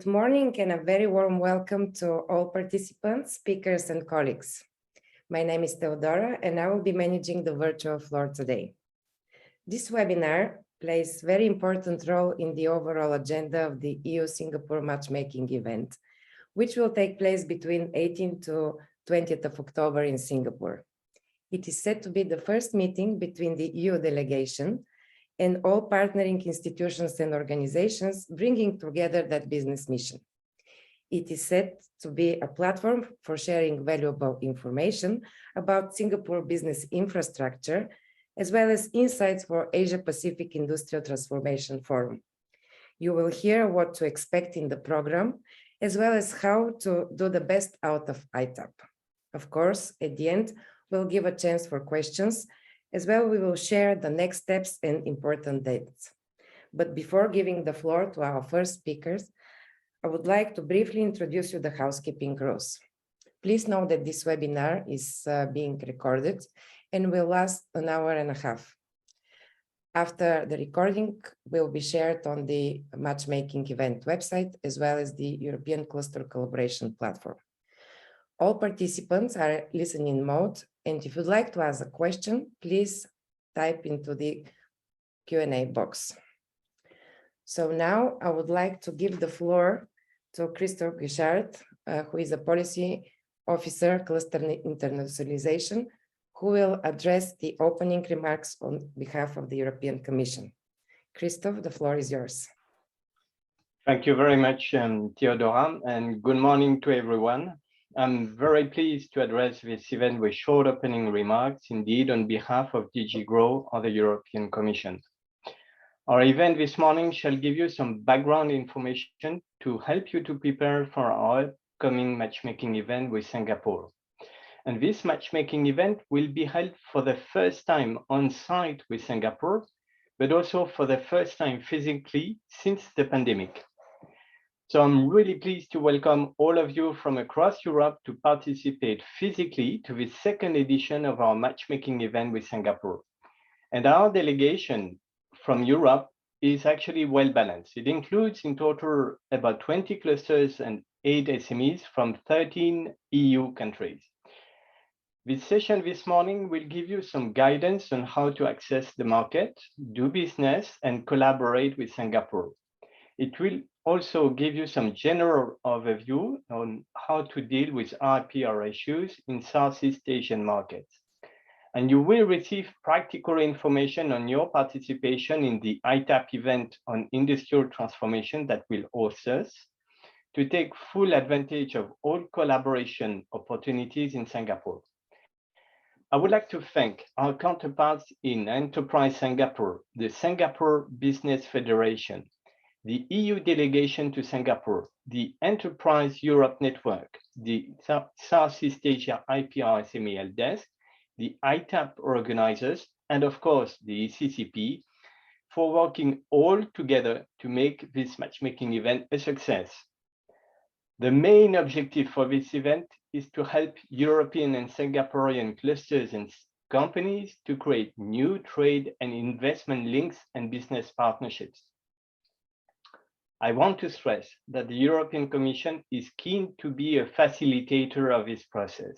Good morning and a very warm welcome to all participants, speakers and colleagues. My name is Theodora and I will be managing the virtual floor today. This webinar plays a very important role in the overall agenda of the EU-Singapore Matchmaking Event, which will take place between 18th to 20th of October in Singapore. It is said to be the first meeting between the EU delegation and all partnering institutions and organizations bringing together that business mission. It is said to be a platform for sharing valuable information about Singapore business infrastructure, as well as insights for Asia-Pacific Industrial Transformation Forum. You will hear what to expect in the program, as well as how to do the best out of ITAP. Of course, at the end, we'll give a chance for questions. As well, we will share the next steps and important dates. But before giving the floor to our first speakers, I would like to briefly introduce you the housekeeping rules. Please know that this webinar is being recorded and will last an hour and a half. After the recording will be shared on the Matchmaking Event website, as well as the European Cluster Collaboration Platform. All participants are listening mode, and if you'd like to ask a question, please type into the Q&A box. So now I would like to give the floor to Christophe Guichard, who is a Policy Officer, Cluster Internationalization, who will address the opening remarks on behalf of the European Commission. Christophe, the floor is yours. Thank you very much, Theodora, and good morning to everyone. I'm very pleased to address this event with short opening remarks, indeed, on behalf of DG GROW or the European Commission. Our event this morning shall give you some background information to help you to prepare for our upcoming matchmaking event with Singapore. And this matchmaking event will be held for the first time on site with Singapore, but also for the first time physically since the pandemic. So I'm really pleased to welcome all of you from across Europe to participate physically to the second edition of our matchmaking event with Singapore. And our delegation from Europe is actually well balanced. It includes in total about 20 clusters and 8 SMEs from 13 EU countries. This session this morning will give you some guidance on how to access the market, do business, and collaborate with Singapore. It will also give you some general overview on how to deal with RPR issues in Southeast Asian markets. And you will receive practical information on your participation in the ITAP event on industrial transformation that will host us to take full advantage of all collaboration opportunities in Singapore. I would like to thank our counterparts in Enterprise Singapore, the Singapore Business Federation, the EU delegation to Singapore, the Enterprise Europe Network, the Southeast Asia IPR SME Help Desk, the ITAP organizers, and of course the CCP, for working all together to make this matchmaking event a success. The main objective for this event is to help European and Singaporean clusters and companies to create new trade and investment links and business partnerships. I want to stress that the European Commission is keen to be a facilitator of this process.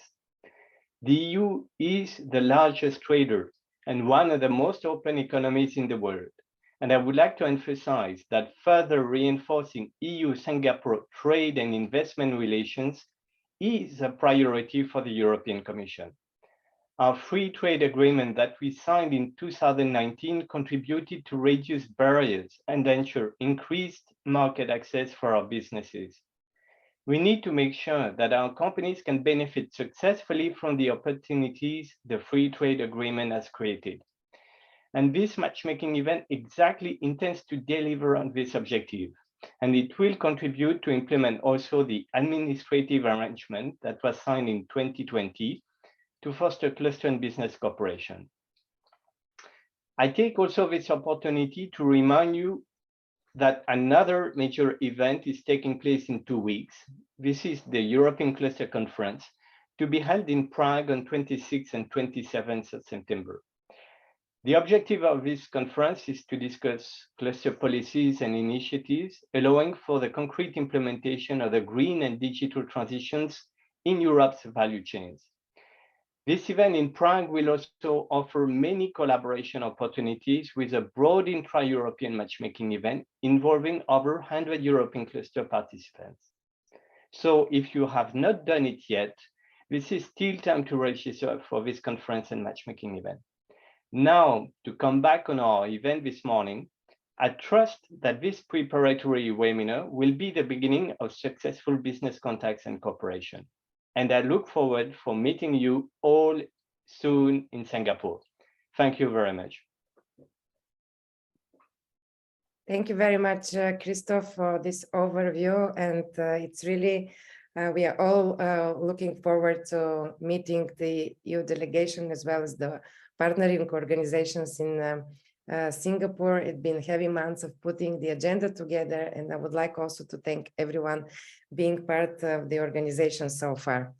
The EU is the largest trader and one of the most open economies in the world. And I would like to emphasize that further reinforcing EU-Singapore trade and investment relations is a priority for the European Commission. Our free trade agreement that we signed in 2019 contributed to reduce barriers and ensure increased market access for our businesses. We need to make sure that our companies can benefit successfully from the opportunities the free trade agreement has created. And this matchmaking event exactly intends to deliver on this objective. And it will contribute to implement also the administrative arrangement that was signed in 2020 to foster cluster and business cooperation. I take also this opportunity to remind you that another major event is taking place in 2 weeks. This is the European Cluster Conference, to be held in Prague on 26th and 27th of September. The objective of this conference is to discuss cluster policies and initiatives, allowing for the concrete implementation of the green and digital transitions in Europe's value chains. This event in Prague will also offer many collaboration opportunities with a broad intra-European matchmaking event involving over 100 European cluster participants. So if you have not done it yet, this is still time to register for this conference and matchmaking event. Now, to come back on our event this morning, I trust that this preparatory webinar will be the beginning of successful business contacts and cooperation. And I look forward for meeting you all soon in Singapore. Thank you very much. Thank you very much, Christoph, for this overview. And it's really, we are all looking forward to meeting the EU delegation as well as the partnering organizations in Singapore. It's been heavy months of putting the agenda together, and I would like also to thank everyone being part of the organization so far.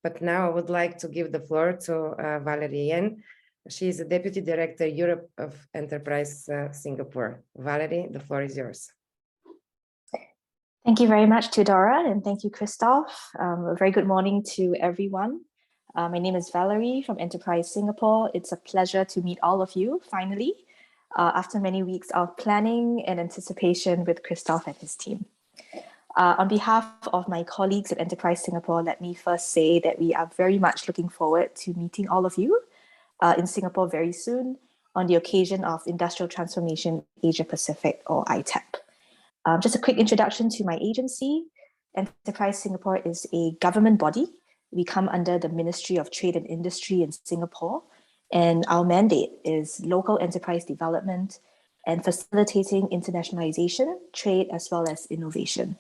But now I would like to give the floor to Valerie Yen. She is the Deputy Director Europe of Enterprise Singapore. Valerie, the floor is yours. Thank you very much, Theodora, and thank you, Christoph. A very good morning to everyone. My name is Valerie from Enterprise Singapore. It's a pleasure to meet all of you, finally, after many weeks of planning and anticipation with Christoph and his team. On behalf of my colleagues at Enterprise Singapore, let me first say that we are very much looking forward to meeting all of you in Singapore very soon on the occasion of Industrial Transformation Asia Pacific, or ITAP. Just a quick introduction to my agency. Enterprise Singapore is a government body. We come under the Ministry of Trade and Industry in Singapore, and our mandate is local enterprise development and facilitating internationalization, trade, as well as innovation.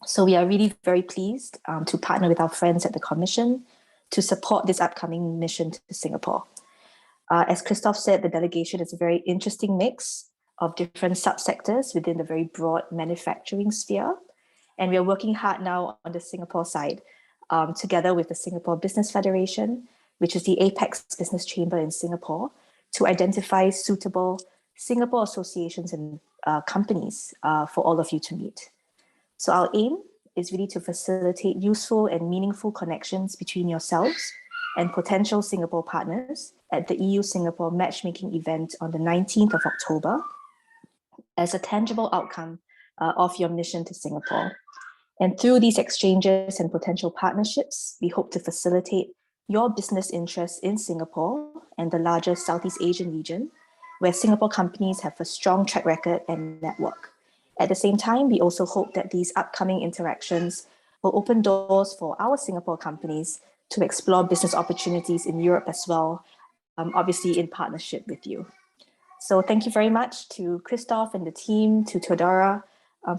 So we are really very pleased to partner with our friends at the Commission to support this upcoming mission to Singapore. As Christoph said, the delegation is a very interesting mix of different subsectors within the very broad manufacturing sphere. And we are working hard now on the Singapore side, together with the Singapore Business Federation, which is the apex business chamber in Singapore, to identify suitable Singapore associations and companies for all of you to meet. So our aim is really to facilitate useful and meaningful connections between yourselves and potential Singapore partners at the EU-Singapore Matchmaking Event on the 19th of October as a tangible outcome of your mission to Singapore. And through these exchanges and potential partnerships, we hope to facilitate your business interests in Singapore and the larger Southeast Asian region, where Singapore companies have a strong track record and network. At the same time, we also hope that these upcoming interactions will open doors for our Singapore companies to explore business opportunities in Europe as well, obviously in partnership with you. So thank you very much to Christoph and the team, to Theodora,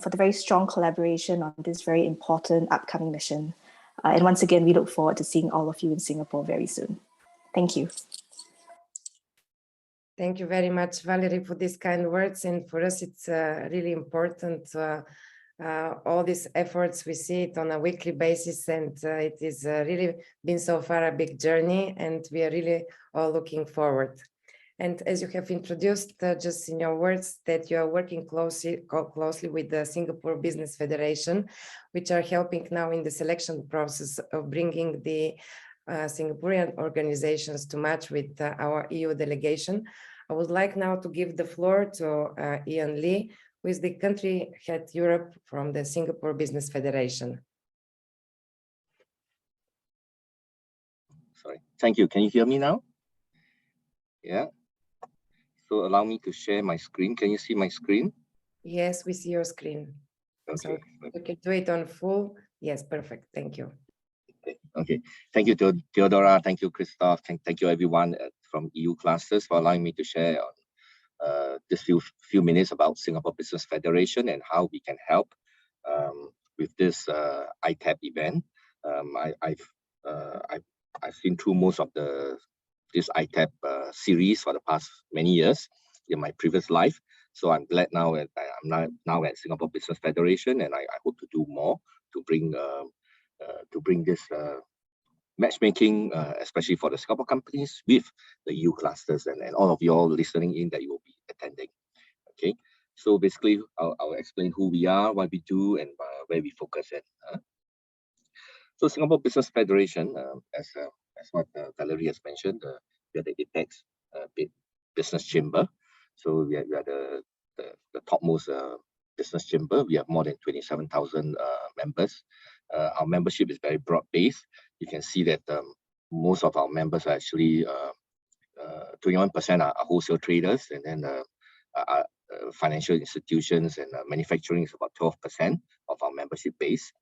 for the very strong collaboration on this very important upcoming mission. And once again, we look forward to seeing all of you in Singapore very soon. Thank you. Thank you very much, Valerie, for these kind words. And for us, it's really important. All these efforts, we see it on a weekly basis, and it is really been so far a big journey, and we are really all looking forward. And as you have introduced, just in your words, that you are working closely with the Singapore Business Federation, which are helping now in the selection process of bringing the Singaporean organizations to match with our EU delegation. I would like now to give the floor to Ian Lee, who is the country head Europe from the Singapore Business Federation. Sorry, thank you. Can you hear me now? Yeah. So allow me to share my screen. Can you see my screen? Yes, we see your screen. Okay. So you can do it on full. Yes, perfect. Thank you. Okay. Thank you, Theodora. Thank you, Christoph. Thank you, everyone from EU clusters for allowing me to share this few minutes about Singapore Business Federation and how we can help with this ITAP event. I've seen through most of this ITAP series for the past many years in my previous life. So I'm glad now that I'm now at Singapore Business Federation, and I hope to do more to bring this matchmaking, especially for the Singapore companies with the EU clusters and all of you all listening in that you will be attending. Okay, so basically I'll explain who we are, what we do, and where we focus at. So Singapore Business Federation, as what Valerie has mentioned, we are the apex business chamber. So we are the topmost business chamber. We have more than 27,000 members. Our membership is very broad-based. You can see that most of our members are actually 21% are wholesale traders, and then financial institutions and manufacturing is about 12% of our membership base.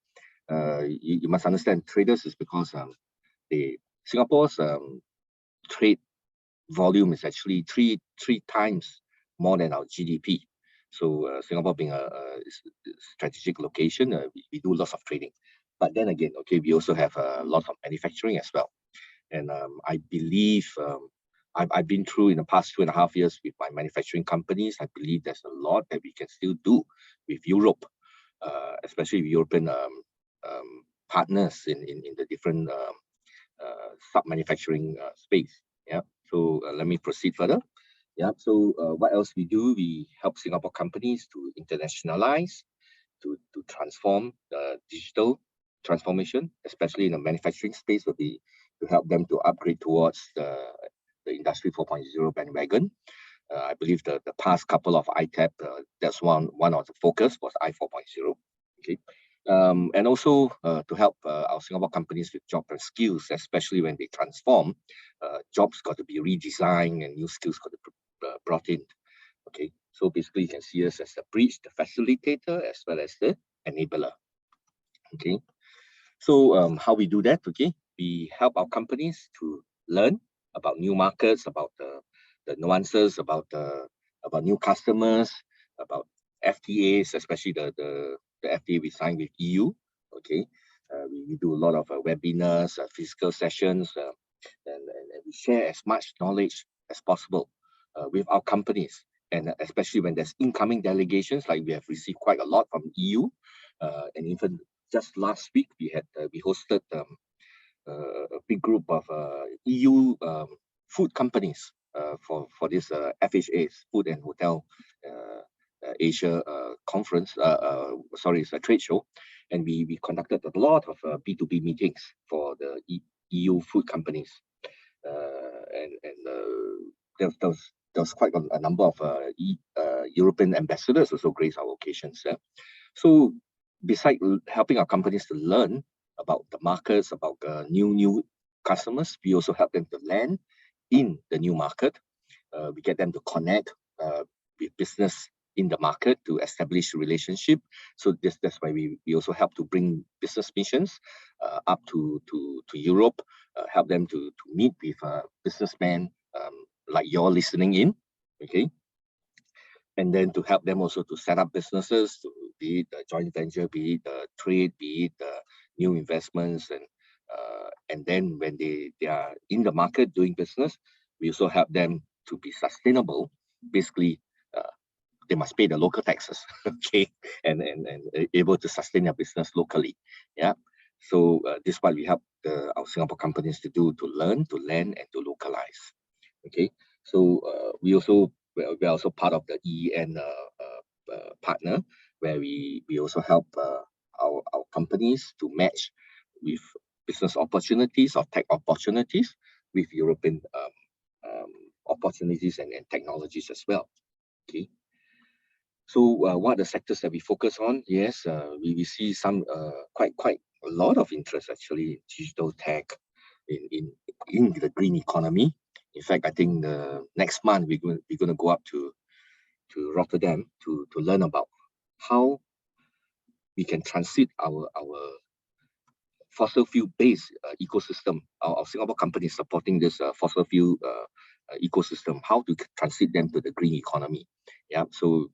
You must understand, traders is because Singapore's trade volume is actually three times more than our GDP. So Singapore being a strategic location, we do lots of trading. But then again, okay, we also have a lot of manufacturing as well. And I believe I've been through in the past 2.5 years with my manufacturing companies. I believe there's a lot that we can still do with Europe, especially with European partners in the different sub-manufacturing space. Yeah. So let me proceed further. Yeah. So what else we do? We help Singapore companies to internationalize, to transform digital transformation, especially in the manufacturing space, would be to help them to upgrade towards the Industry 4.0 bandwagon. I believe the past couple of ITAP, that's one of the focus was I 4.0. Okay. And also to help our Singapore companies with job and skills, especially when they transform, jobs got to be redesigned and new skills got to be brought in. Okay, so basically you can see us as the bridge, the facilitator, as well as the enabler. Okay, so how we do that? Okay, we help our companies to learn about new markets, about the nuances, about new customers, about FTAs, especially the FTA we signed with EU. Okay, we do a lot of webinars, physical sessions, and we share as much knowledge as possible with our companies, and especially when there's incoming delegations, like we have received quite a lot from EU, and even just last week we hosted a big group of EU food companies for this FHA's Food and Hotel Asia conference. Sorry, it's a trade show, and we conducted a lot of B2B meetings for the EU food companies, and there was quite a number of European ambassadors also graced our occasions. So besides helping our companies to learn about the markets, about new customers, we also help them to land in the new market. We get them to connect with business in the market to establish a relationship. So that's why we also help to bring business missions up to Europe, help them to meet with businessmen like you're listening in, okay? And then to help them also to set up businesses, to be it a joint venture, be it a trade, be it new investments, and then when they are in the market doing business, we also help them to be sustainable. Basically, they must pay the local taxes, okay, and able to sustain their business locally. Yeah. So this is what we help our Singapore companies to do: to learn, to land, and to localize. Okay. So we're also part of the EEN partner, where we also help our companies to match with business opportunities or tech opportunities with European opportunities and technologies as well. Okay. So what are the sectors that we focus on? Yes, we see some quite a lot of interest actually in digital tech, in the green economy. In fact, I think the next month we're going to go up to Rotterdam to learn about how we can transit our fossil fuel based ecosystem. Our Singapore company is supporting this fossil fuel ecosystem, how to transit them to the green economy. Yeah, so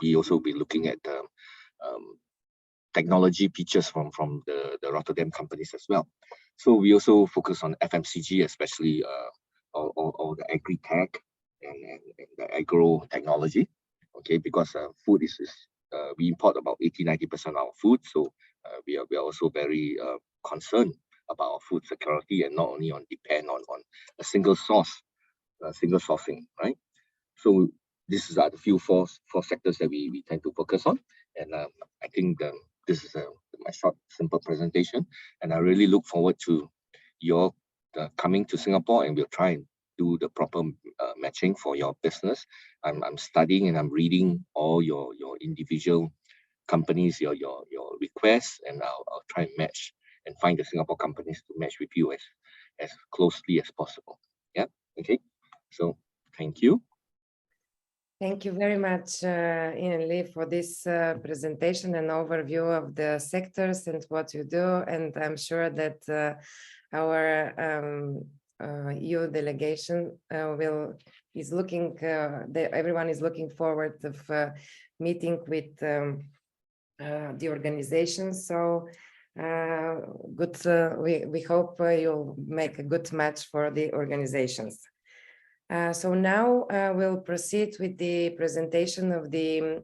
we also be looking at technology features from the Rotterdam companies as well. So we also focus on FMCG, especially all the agri-tech and the agro technology. Okay, because food is we import about 80-90% of our food, so we are also very concerned about our food security and not only depend on a single source, single sourcing, right? So these are the four sectors that we tend to focus on. And I think this is my short, simple presentation. And I really look forward to your coming to Singapore, and we'll try and do the proper matching for your business. I'm studying and I'm reading all your individual companies, your requests, and I'll try and match and find the Singapore companies to match with you as closely as possible. Yeah. Okay. So thank you. Thank you very much, Ian Lee, for this presentation and overview of the sectors and what you do. And I'm sure that our EU delegation everyone is looking forward of meeting with the organization. So good. We hope you'll make a good match for the organizations. So now we'll proceed with the presentation of the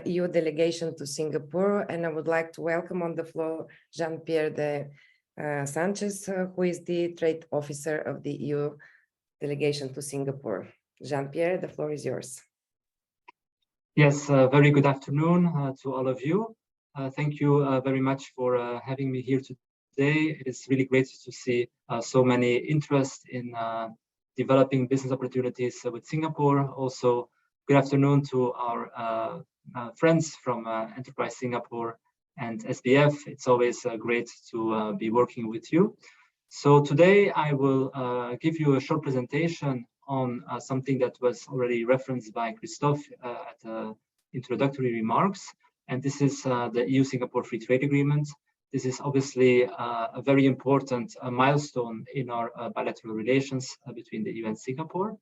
EU delegation to Singapore, and I would like to welcome on the floor Jean-Pierre de Sanchez, who is the trade officer of the EU delegation to Singapore. Jean-Pierre, the floor is yours. Yes, very good afternoon to all of you. Thank you very much for having me here today. It is really great to see so many interest in developing business opportunities with Singapore. Also, good afternoon to our friends from Enterprise Singapore and SBF. It's always great to be working with you. So today I will give you a short presentation on something that was already referenced by Christophe at the introductory remarks. And this is the EU-Singapore Free Trade Agreement. This is obviously a very important milestone in our bilateral relations between the EU and Singapore.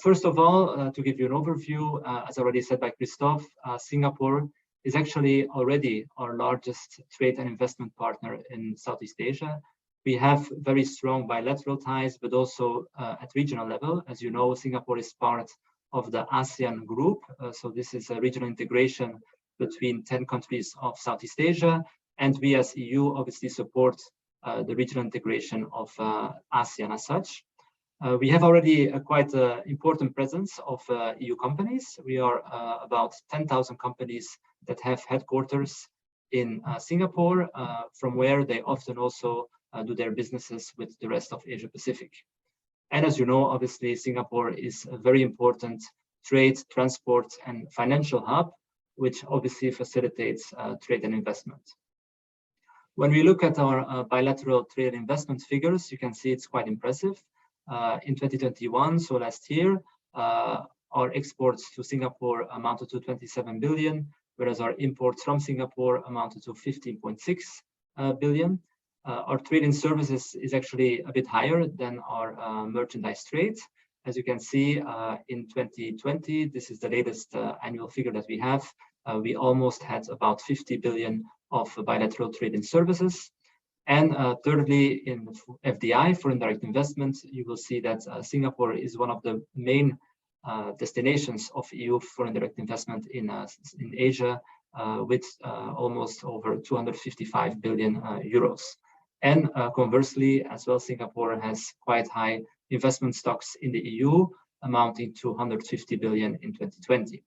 First of all, to give you an overview, as already said by Christophe, Singapore is actually already our largest trade and investment partner in Southeast Asia. We have very strong bilateral ties, but also at regional level. As you know, Singapore is part of the ASEAN group. So this is a regional integration between 10 countries of Southeast Asia. And we as EU obviously support the regional integration of ASEAN as such. We have already quite an important presence of EU companies. We are about 10,000 companies that have headquarters in Singapore, from where they often also do their businesses with the rest of Asia Pacific. And as you know, obviously, Singapore is a very important trade, transport, and financial hub, which obviously facilitates trade and investment. When we look at our bilateral trade and investment figures, you can see it's quite impressive. In 2021, so last year, our exports to Singapore amounted to 27 billion, whereas our imports from Singapore amounted to 15.6 billion. Our trade in services is actually a bit higher than our merchandise trade. As you can see, in 2020, this is the latest annual figure that we have. We almost had about 50 billion of bilateral trade in services. And thirdly, in FDI, foreign direct investment, you will see that Singapore is one of the main destinations of EU foreign direct investment in Asia, with almost over 255 billion euros. And conversely, as well, Singapore has quite high investment stocks in the EU, amounting to 150 billion in 2020.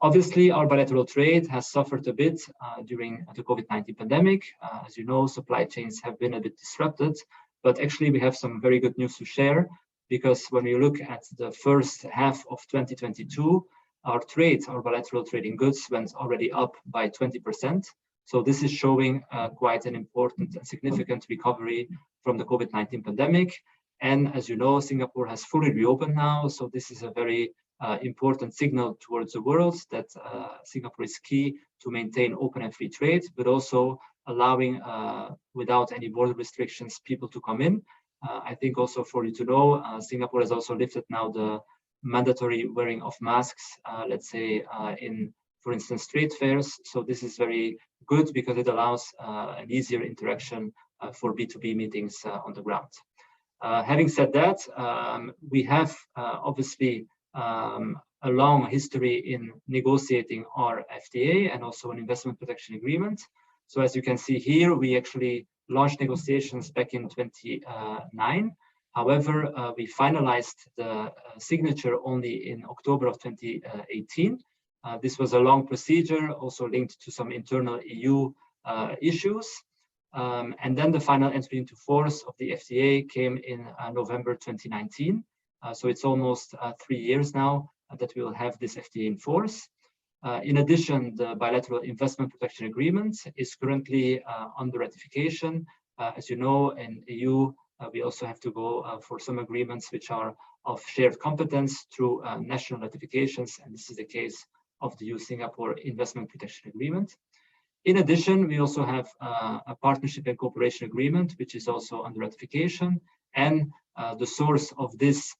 Obviously, our bilateral trade has suffered a bit during the COVID-19 pandemic. As you know, supply chains have been a bit disrupted, but actually we have some very good news to share, because when you look at the first half of 2022, our bilateral trade in goods went already up by 20%. So this is showing quite an important and significant recovery from the COVID-19 pandemic. And as you know, Singapore has fully reopened now. So this is a very important signal towards the world that Singapore is key to maintain open and free trade, but also allowing, without any border restrictions, people to come in. I think also for you to know, Singapore has also lifted now the mandatory wearing of masks, let's say in, for instance, trade fairs. So this is very good because it allows an easier interaction for B2B meetings on the ground. Having said that, we have obviously a long history in negotiating our FTA and also an investment protection agreement. So as you can see here, we actually launched negotiations back in 2009. However, we finalized the signature only in October of 2018. This was a long procedure, also linked to some internal EU issues. And then the final entry into force of the FTA came in November 2019. So it's almost 3 years now that we will have this FTA in force. In addition, the bilateral investment protection agreement is currently under ratification. As you know, in EU, we also have to go for some agreements which are of shared competence through national ratifications, and this is the case of the EU-Singapore Investment Protection Agreement. In addition, we also have a partnership and cooperation agreement, which is also under ratification, and the source of this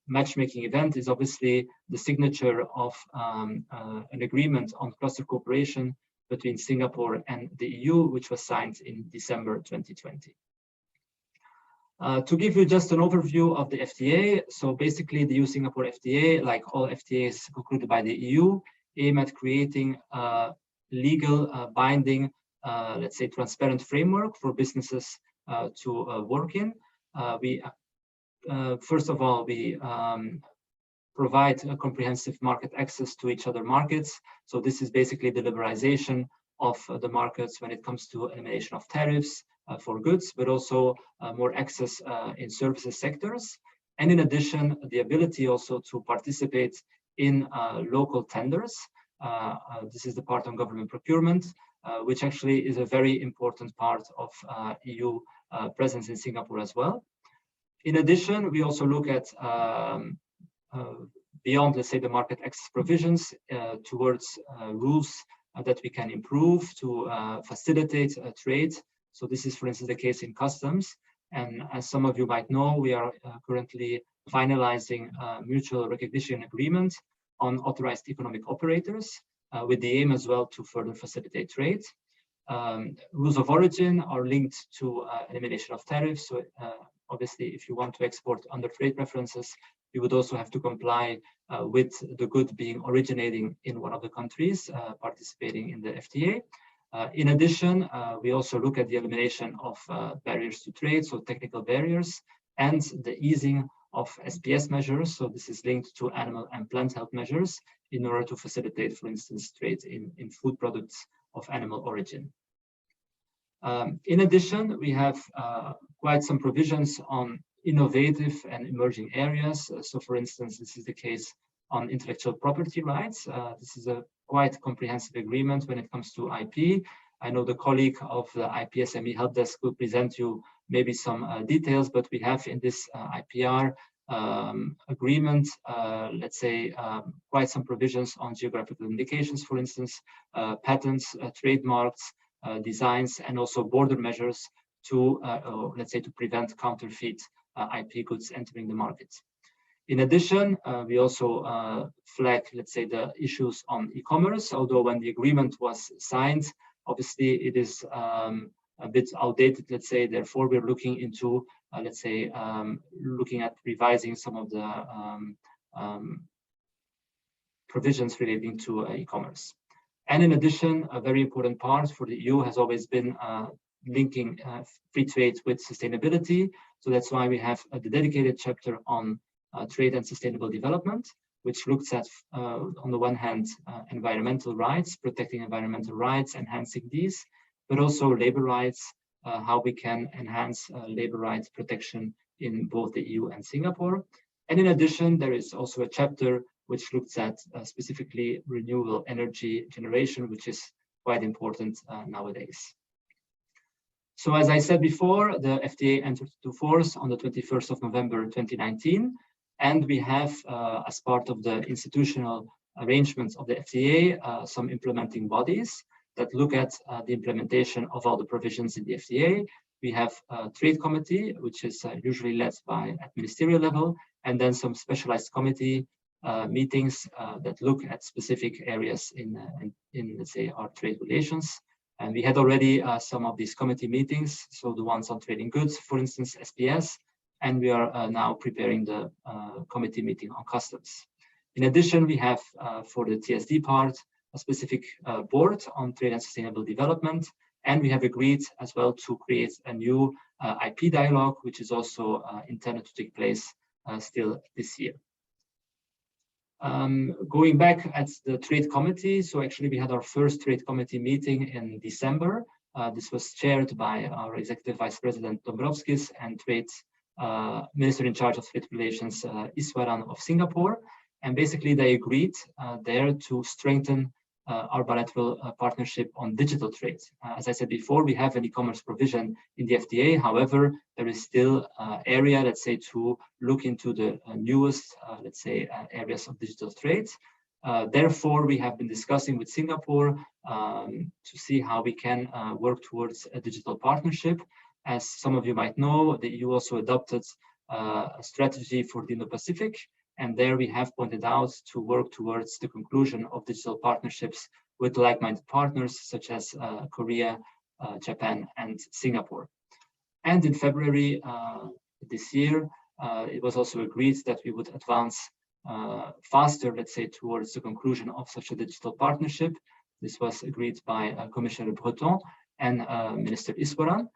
matchmaking event is obviously the signature of an agreement on cluster cooperation between Singapore and the EU, which was signed in December 2020. To give you just an overview of the FTA, so basically the EU-Singapore FTA, like all FTAs concluded by the EU, aim at creating a legal, binding, let's say transparent framework for businesses to work in. First of all, we provide a comprehensive market access to each other markets. So this is basically the liberalization of the markets when it comes to elimination of tariffs for goods, but also more access in services sectors. And in addition, the ability also to participate in local tenders. This is the part on government procurement, which actually is a very important part of EU presence in Singapore as well. In addition, we also look at beyond, let's say, the market access provisions towards rules that we can improve to facilitate trade. So this is, for instance, the case in customs. And as some of you might know, we are currently finalizing a mutual recognition agreement on authorized economic operators with the aim as well to further facilitate trade. Rules of origin are linked to elimination of tariffs. So obviously, if you want to export under trade preferences, you would also have to comply with the good being originating in one of the countries participating in the FTA. In addition, we also look at the elimination of barriers to trade, so technical barriers, and the easing of SPS measures. So this is linked to animal and plant health measures in order to facilitate, for instance, trade in food products of animal origin. In addition, we have quite some provisions on innovative and emerging areas. So for instance, this is the case on intellectual property rights. This is a quite comprehensive agreement when it comes to IP. I know the colleague of the IP SME help desk will present you maybe some details, but we have in this IPR agreement, let's say, quite some provisions on geographical indications, for instance, patents, trademarks, designs, and also border measures to, let's say, to prevent counterfeit IP goods entering the market. In addition, we also flag, let's say, the issues on e-commerce, although when the agreement was signed, obviously it is a bit outdated, let's say, therefore we're looking into, let's say, looking at revising some of the provisions relating to e-commerce. And in addition, a very important part for the EU has always been linking free trade with sustainability. So that's why we have the dedicated chapter on trade and sustainable development, which looks at, on the one hand, environmental rights, protecting environmental rights, enhancing these, but also labor rights, how we can enhance labor rights protection in both the EU and Singapore. And in addition, there is also a chapter which looks at specifically renewable energy generation, which is quite important nowadays. So as I said before, the FTA entered into force on the 21st of November 2019. And we have, as part of the institutional arrangements of the FTA, some implementing bodies that look at the implementation of all the provisions in the FTA. We have a trade committee, which is usually led by at ministerial level, and then some specialized committee meetings that look at specific areas in, let's say, our trade relations. And we had already some of these committee meetings, so the ones on trading goods, for instance, SPS, and we are now preparing the committee meeting on customs. In addition, we have for the TSD part, a specific board on trade and sustainable development, And we have agreed as well to create a new IP dialogue, which is also intended to take place still this year. Going back at the trade committee, so actually we had our first trade committee meeting in December. This was chaired by our Executive Vice President Dombrovskis and Trade Minister in charge of Trade Relations Iswaran of Singapore. And basically they agreed there to strengthen our bilateral partnership on digital trade. As I said before, we have an e-commerce provision in the FTA. However, there is still area, let's say, to look into the newest, let's say, areas of digital trade. Therefore, we have been discussing with Singapore to see how we can work towards a digital partnership. As some of you might know, the EU also adopted a strategy for the Indo-Pacific. And there we have pointed out to work towards the conclusion of digital partnerships with like-minded partners such as Korea, Japan, and Singapore. And in February this year, it was also agreed that we would advance faster, let's say, towards the conclusion of such a digital partnership. This was agreed by Commissioner Breton and Minister Iswaran.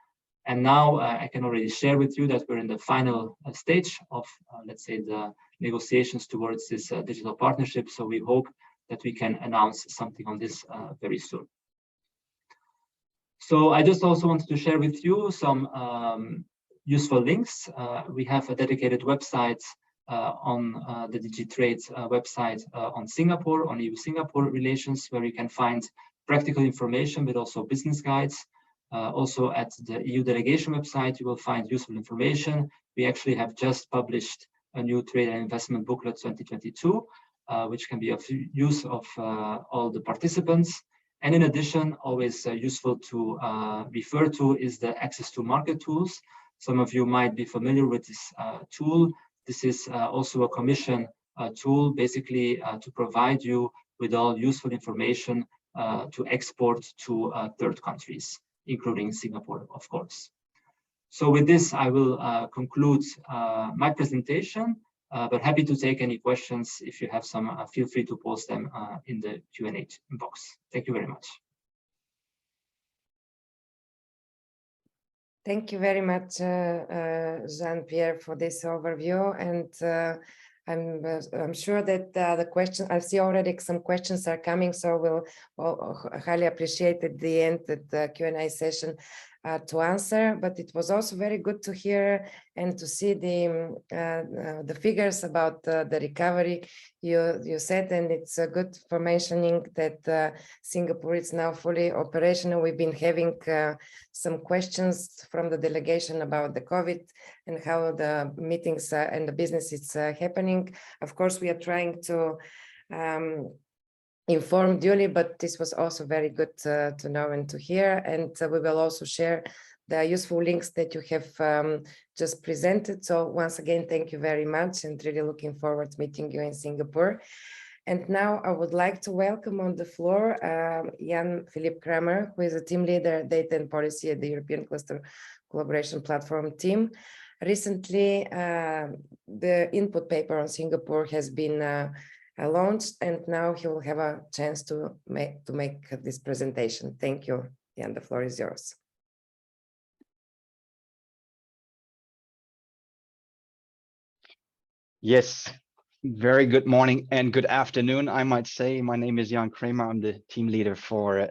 And now I can already share with you that we're in the final stage of, let's say, the negotiations towards this digital partnership. So we hope that we can announce something on this very soon. So I just also wanted to share with you some useful links. We have a dedicated website on the DigiTrade website on Singapore, on EU-Singapore relations, where you can find practical information, but also business guides. Also at the EU delegation website, you will find useful information. We actually have just published a new trade and investment booklet 2022, which can be of use of all the participants. And in addition, always useful to refer to is the access to market tools. Some of you might be familiar with this tool. This is also a commission tool, basically to provide you with all useful information to export to third countries, including Singapore, of course. So with this, I will conclude my presentation, but happy to take any questions. If you have some, feel free to post them in the Q&A box. Thank you very much. Thank you very much, Jean-Pierre, for this overview. And I'm sure that the question, I see already some questions are coming, so we'll highly appreciate at the end of the Q&A session to answer. But it was also very good to hear and to see the figures about the recovery you said, and it's good for mentioning that Singapore is now fully operational. We've been having some questions from the delegation about the COVID and how the meetings and the business is happening. Of course, we are trying to inform duly, but this was also very good to know and to hear. And we will also share the useful links that you have just presented. So once again, thank you very much, and really looking forward to meeting you in Singapore. And now I would like to welcome on the floor Jan-Philipp Kramer, who is a team leader, data and policy at the European Cluster Collaboration Platform team. Recently, the input paper on Singapore has been launched, and now he will have a chance to make this presentation. Thank you, Jan, the floor is yours. Yes, very good morning and good afternoon, I might say. My name is Jan Kramer. I'm the team leader for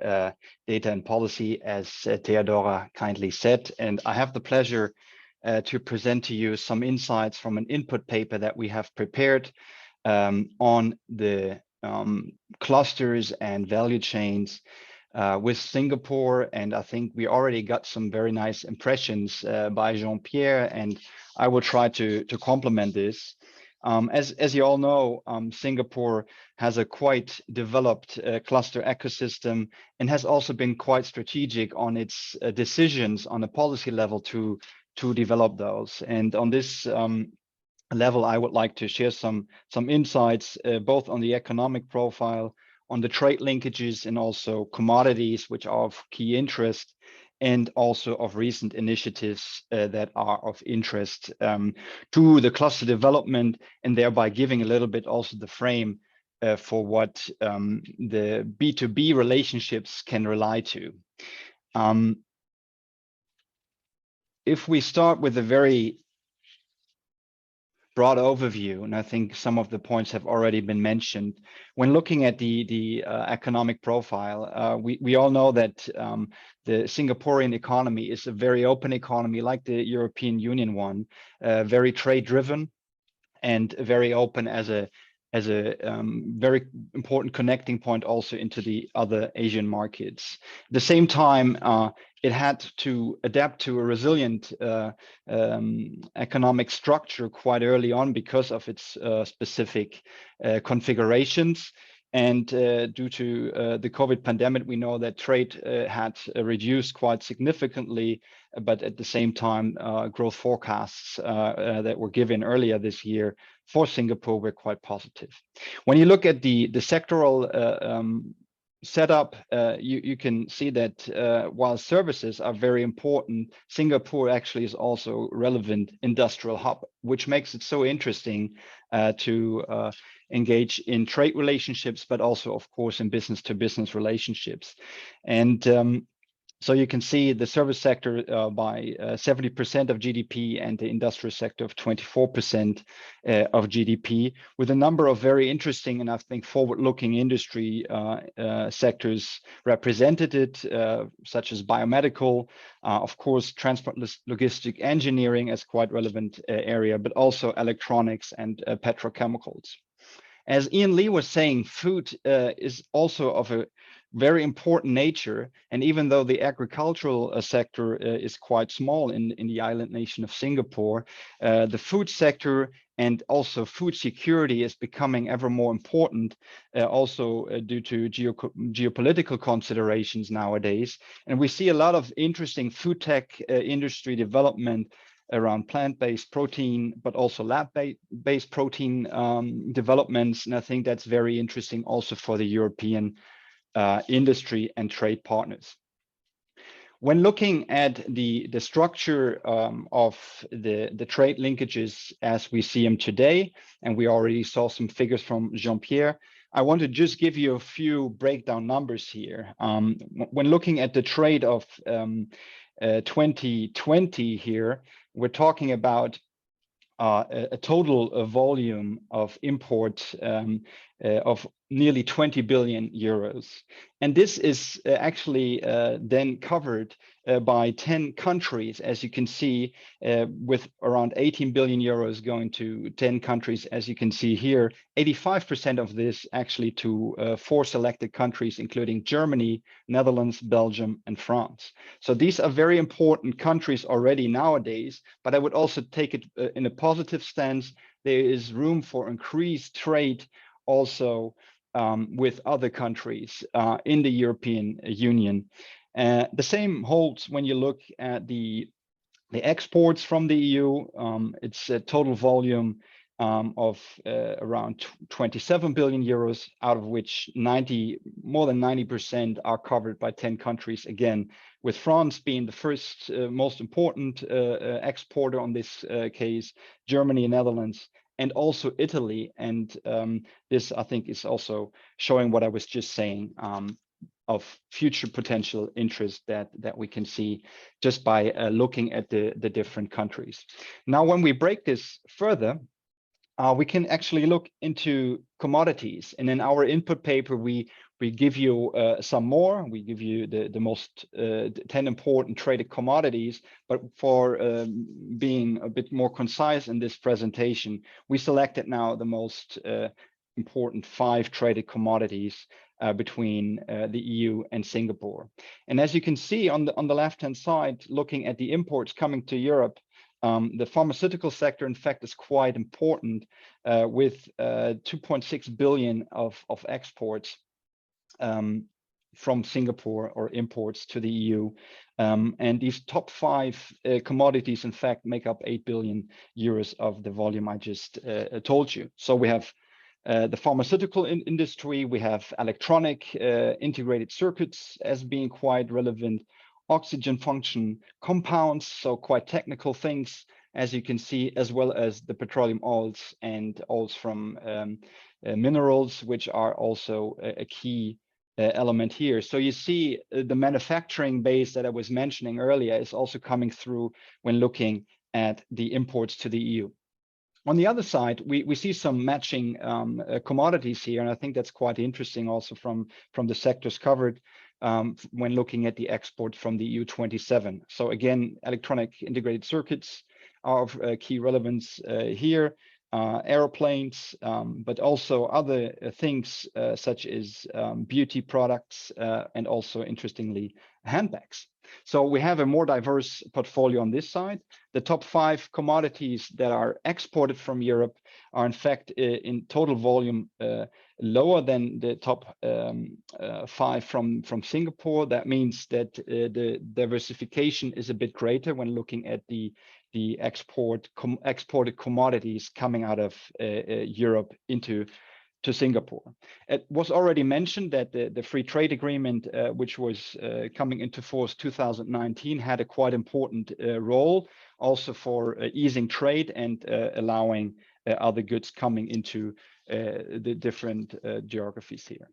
data and policy, as Theodora kindly said, and I have the pleasure to present to you some insights from an input paper that we have prepared on the clusters and value chains with Singapore. And I think we already got some very nice impressions by Jean-Pierre, and I will try to complement this. As you all know, Singapore has a quite developed cluster ecosystem and has also been quite strategic on its decisions on a policy level to develop those. And on this level, I would like to share some insights both on the economic profile, on the trade linkages, and also commodities which are of key interest, and also of recent initiatives that are of interest to the cluster development, and thereby giving a little bit also the frame for what the B2B relationships can rely to. If we start with a very broad overview, and I think some of the points have already been mentioned, when looking at the economic profile, we all know that the Singaporean economy is a very open economy, like the European Union one, very trade driven and very open as a very important connecting point also into the other Asian markets. At the same time, it had to adapt to a resilient economic structure quite early on because of its specific configurations. And due to the COVID pandemic, we know that trade had reduced quite significantly, but at the same time, growth forecasts that were given earlier this year for Singapore were quite positive. When you look at the sectoral setup, you can see that while services are very important, Singapore actually is also relevant industrial hub, which makes it so interesting to engage in trade relationships, but also, of course, in business-to-business relationships. And so you can see the service sector by 70% of GDP and the industrial sector of 24% of GDP, with a number of very interesting and I think forward-looking industry sectors represented, such as biomedical, of course, transport, logistic, engineering as quite relevant area, but also electronics and petrochemicals. As Ian Lee was saying, food is also of a very important nature. And even though the agricultural sector is quite small in the island nation of Singapore, the food sector and also food security is becoming ever more important, also due to geopolitical considerations nowadays. And we see a lot of interesting food tech industry development around plant-based protein, but also lab-based protein developments. And I think that's very interesting also for the European industry and trade partners. When looking at the structure of the trade linkages as we see them today, and we already saw some figures from Jean-Pierre, I want to just give you a few breakdown numbers here. When looking at the trade of 2020 here, we're talking about a total volume of imports of nearly 20 billion euros. And this is actually then covered by 10 countries, as you can see, with around 18 billion euros going to 10 countries, as you can see here. 85% of this actually to 4 selected countries, including Germany, Netherlands, Belgium, and France. So these are very important countries already nowadays, but I would also take it in a positive stance. There is room for increased trade also with other countries in the European Union. The same holds when you look at the exports from the EU. It's a total volume of around 27 billion euros, out of which more than 90% are covered by 10 countries, again, with France being the first most important exporter on this case, Germany, Netherlands, and also Italy. And this, I think, is also showing what I was just saying of future potential interest that we can see just by looking at the different countries. Now, when we break this further, we can actually look into commodities. And in our input paper, we give you some more. We give you the most 10 important traded commodities. But for being a bit more concise in this presentation, we selected now the most important 5 traded commodities between the EU and Singapore. And as you can see on the left-hand side, looking at the imports coming to Europe, the pharmaceutical sector, in fact, is quite important with 2.6 billion of exports from Singapore, or imports to the EU. And these top 5 commodities, in fact, make up 8 billion euros of the volume I just told you. So we have the pharmaceutical industry, we have electronic integrated circuits as being quite relevant, oxygen function compounds, so quite technical things, as you can see, as well as the petroleum oils and oils from minerals, which are also a key element here. So you see the manufacturing base that I was mentioning earlier is also coming through when looking at the imports to the EU. On the other side, we see some matching commodities here, and I think that's quite interesting also from the sectors covered when looking at the export from the EU-27. So again, electronic integrated circuits are of key relevance here, aeroplanes, but also other things such as beauty products and also, interestingly, handbags. So we have a more diverse portfolio on this side. The top 5 commodities that are exported from Europe are in fact in total volume lower than the top 5 from Singapore. That means that the diversification is a bit greater when looking at the exported commodities coming out of Europe to Singapore. It was already mentioned that the free trade agreement, which was coming into force 2019, had a quite important role also for easing trade and allowing other goods coming into the different geographies here.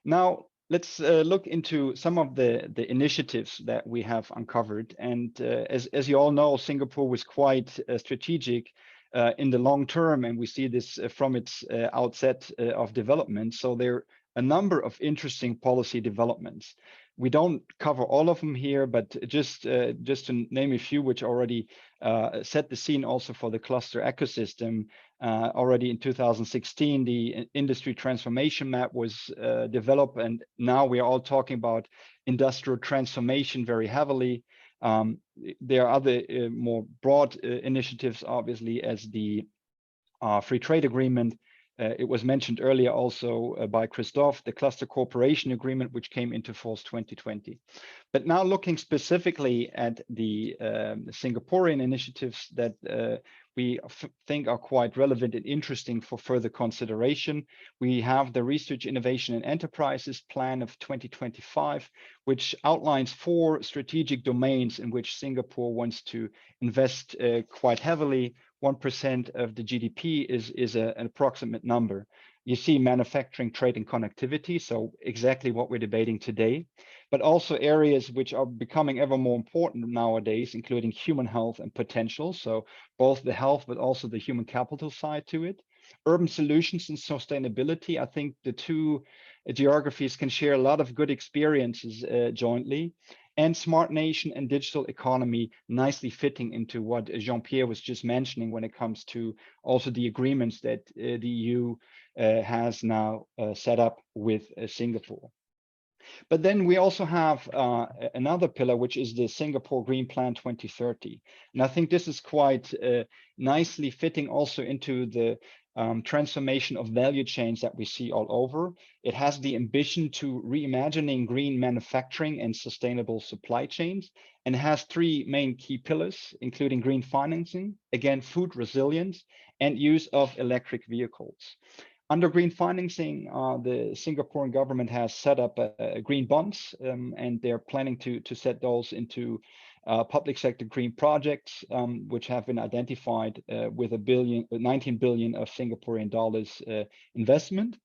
Now, let's look into some of the initiatives that we have uncovered. And as you all know, Singapore was quite strategic in the long term, and we see this from its outset of development. So there are a number of interesting policy developments. We don't cover all of them here, but just to name a few, which already set the scene also for the cluster ecosystem. Already in 2016, the industry transformation map was developed, and now we are all talking about industrial transformation very heavily. There are other more broad initiatives, obviously, as the free trade agreement. It was mentioned earlier also by Christoph, the cluster cooperation agreement, which came into force 2020. But now looking specifically at the Singaporean initiatives that we think are quite relevant and interesting for further consideration. We have the Research, Innovation and Enterprises Plan of 2025, which outlines 4 strategic domains in which Singapore wants to invest quite heavily. 1% of the GDP is an approximate number. You see manufacturing, trade and connectivity, so exactly what we're debating today, but also areas which are becoming ever more important nowadays, including human health and potential. So both the health, but also the human capital side to it. Urban solutions and sustainability. I think the 2 geographies can share a lot of good experiences jointly. And smart nation and digital economy nicely fitting into what Jean-Pierre was just mentioning when it comes to also the agreements that the EU has now set up with Singapore. But then we also have another pillar, which is the Singapore Green Plan 2030. And I think this is quite nicely fitting also into the transformation of value chains that we see all over. It has the ambition to reimagining green manufacturing and sustainable supply chains, and has 3 main key pillars, including green financing, again, food resilience, and use of electric vehicles. Under green financing, the Singaporean government has set up green bonds, and they're planning to set those into public sector green projects, which have been identified with 19 billion of Singaporean dollars investment.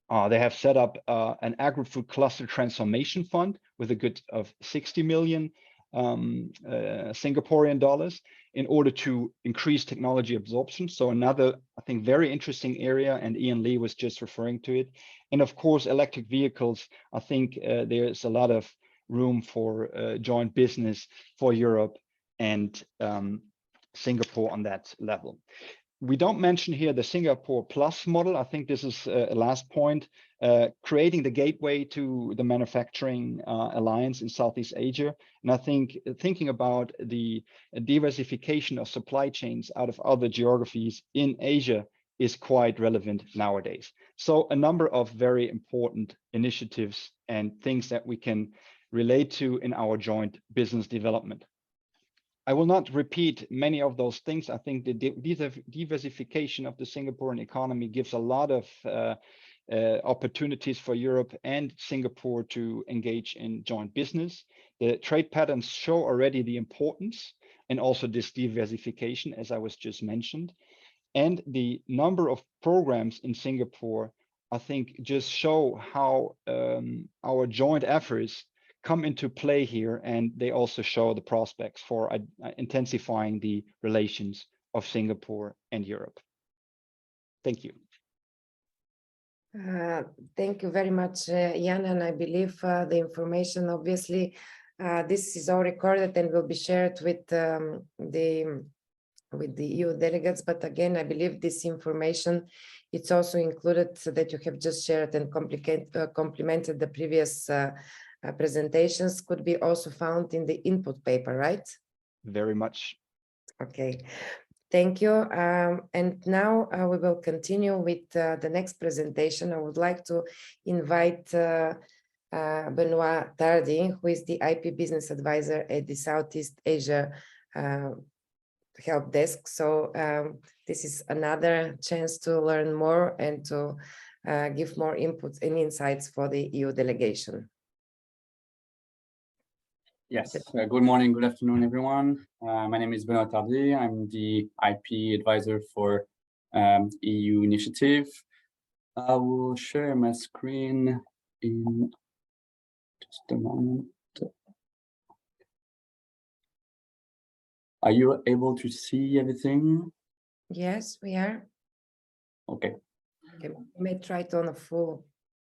They have set up an agri-food cluster transformation fund with a good of 60 million Singaporean dollars in order to increase technology absorption. So another, I think, very interesting area, and Ian Lee was just referring to it. And of course, electric vehicles, I think there's a lot of room for joint business for Europe and Singapore on that level. We don't mention here the Singapore Plus model. I think this is a last point, creating the gateway to the manufacturing alliance in Southeast Asia. And I think thinking about the diversification of supply chains out of other geographies in Asia is quite relevant nowadays. So a number of very important initiatives and things that we can relate to in our joint business development. I will not repeat many of those things. I think the diversification of the Singaporean economy gives a lot of opportunities for Europe and Singapore to engage in joint business. The trade patterns show already the importance and also this diversification, as I was just mentioned. And the number of programs in Singapore I think, just show how our joint efforts come into play here, and they also show the prospects for intensifying the relations of Singapore and Europe. Thank you. Thank you very much, Jan, and I believe the information, obviously, this is all recorded and will be shared with the EU delegates. But again, I believe this information, it's also included so that you have just shared and complemented the previous presentations, could be also found in the input paper, right? Very much. Okay, thank you. And now we will continue with the next presentation. I would like to invite Benoit Tardy, who is the IP Business Advisor at the Southeast Asia Help Desk. So this is another chance to learn more and to give more inputs and insights for the EU delegation. Yes, good morning, good afternoon, everyone. My name is Benoit Tardy. I'm the IP advisor for EU initiative. I will share my screen in just a moment. Are you able to see everything? Yes, we are. Okay. Okay. You may try it on a full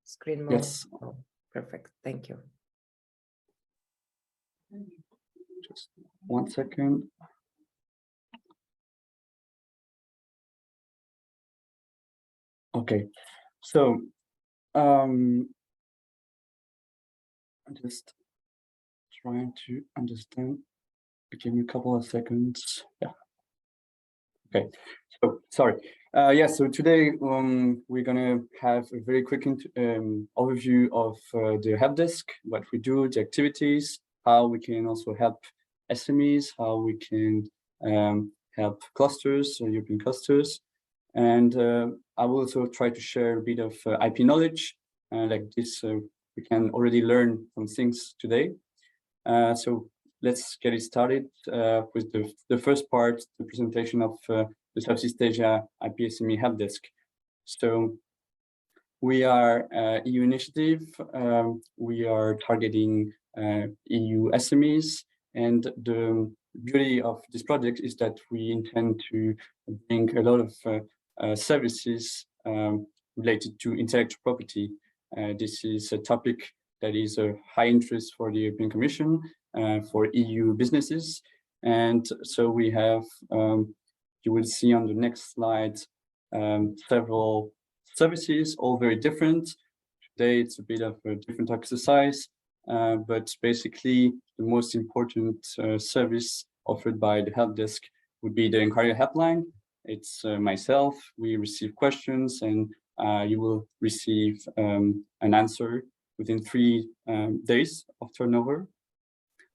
screen mode. Yes. Oh, perfect. Thank you. Just 1 second. Okay, so I'm just trying to understand. Give me a couple of seconds. Yeah. Okay. So sorry. Yeah. So today we're gonna have a very quick overview of the help desk, what we do, the activities, how we can also help SMEs, how we can help clusters, European clusters, and I will also try to share a bit of IP knowledge, like this. We can already learn some things today. So let's get it started with the first part, the presentation of the Southeast Asia IP SME help desk. So we are EU initiative. We are targeting EU SMEs, and the beauty of this project is that we intend to bring a lot of services related to intellectual property. This is a topic that is of high interest for the European Commission, for EU businesses. And so we have, you will see on the next slide, several services, all very different. Today it's a bit of a different exercise, but basically the most important service offered by the help desk would be the inquiry helpline. It's myself. We receive questions, and you will receive an answer within 3 days of turnover.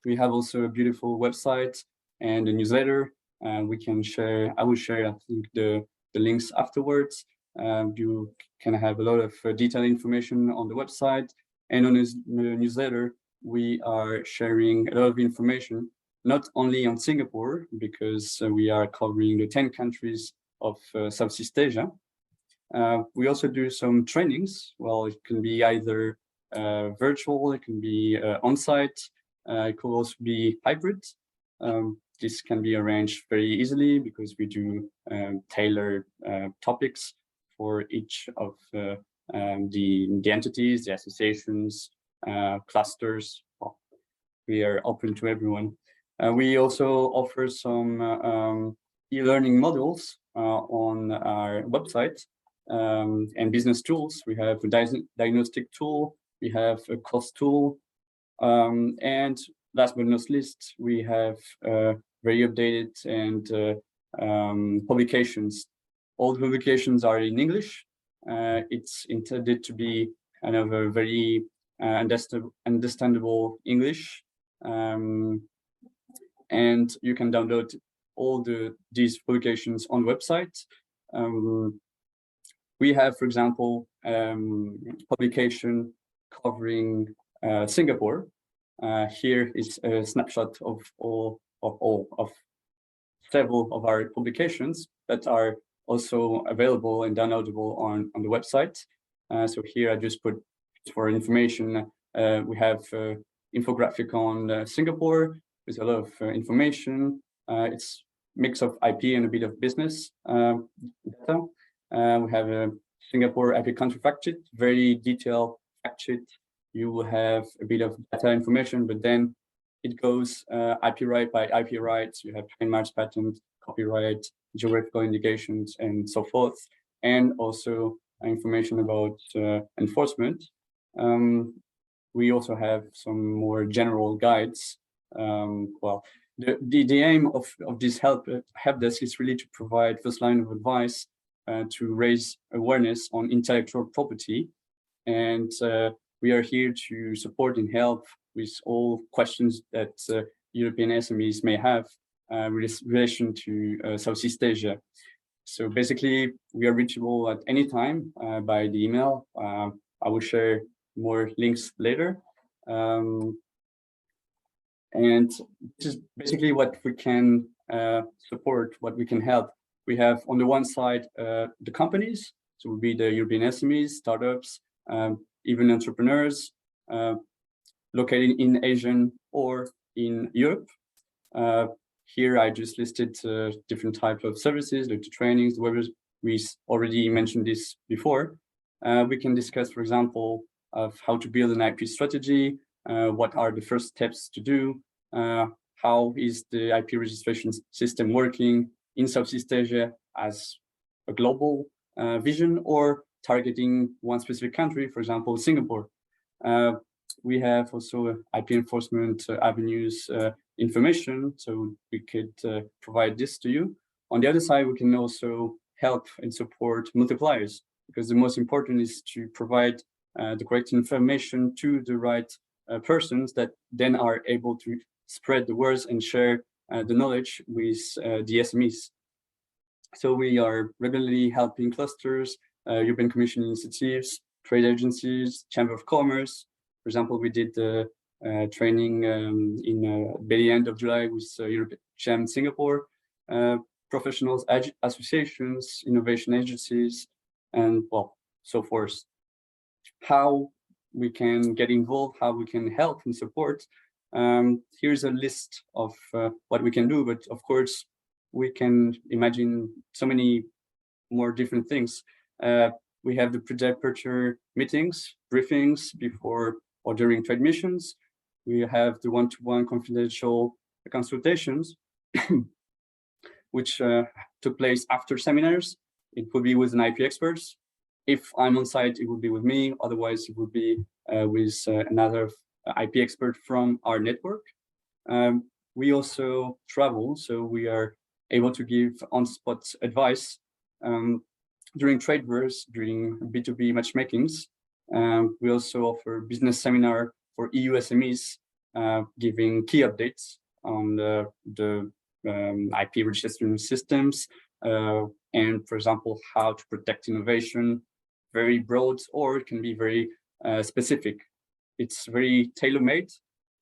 We have also a beautiful website and a newsletter. We can share. I will share, I think, the links afterwards. You can have a lot of detailed information on the website, and on the newsletter we are sharing a lot of information, not only on Singapore, because we are covering the 10 countries of Southeast Asia. We also do some trainings. Well, it can be either virtual, it can be on-site, it could also be hybrid. This can be arranged very easily because we do tailored topics for each of the entities, the associations, clusters. Well, we are open to everyone. We also offer some e-learning modules on our website, and business tools. We have a diagnostic tool, we have a cost tool, and last but not least, we have very updated and publications. All the publications are in English. It's intended to be kind of a very understandable English, and you can download all these publications on the website. We have, for example, publication covering Singapore. Here is a snapshot of several of our publications that are also available and downloadable on the website. So here I just put for information, we have infographic on Singapore with a lot of information. It's mix of IP and a bit of business data. We have a Singapore IP country fact sheet, very detailed fact sheet. You will have a bit of data information, but then it goes IP right by IP rights. You have trademarks, patent, copyright, geographical indications, and so forth, and also information about enforcement. We also have some more general guides. Well, the aim of this help desk is really to provide first line of advice to raise awareness on intellectual property, and we are here to support and help with all questions that European SMEs may have with relation to Southeast Asia. So basically, we are reachable at any time by the email. I will share more links later. And this is basically what we can support, what we can help. We have on the one side, the companies, so it would be the European SMEs, startups, even entrepreneurs located in Asia or in Europe. Here I just listed different types of services, like the trainings, the webinars. We already mentioned this before. We can discuss, for example, of how to build an IP strategy, what are the first steps to do, how is the IP registration system working in Southeast Asia as a global vision, or targeting one specific country, for example, Singapore. We have also IP enforcement avenues information, so we could provide this to you. On the other side, we can also help and support multipliers, because the most important is to provide the correct information to the right persons that then are able to spread the words and share the knowledge with the SMEs. So we are regularly helping clusters, European Commission initiatives, trade agencies, Chamber of Commerce. For example, we did the training by the end of July with European Gem Singapore, professionals, associations, innovation agencies, and well, so forth. How we can get involved, how we can help and support. Here's a list of what we can do, but of course, we can imagine so many more different things. We have the pre-departure meetings, briefings before or during trade missions. We have the one-to-one confidential consultations, which took place after seminars. It would be with an IP experts. If I'm on site, it would be with me. Otherwise, it would be with another IP expert from our network. We also travel, so we are able to give on-spot advice during trade fairs, during B2B matchmakings. We also offer business seminar for EU SMEs, giving key updates on the IP registration systems, and for example, how to protect innovation, very broad, or it can be very specific. It's very tailor-made,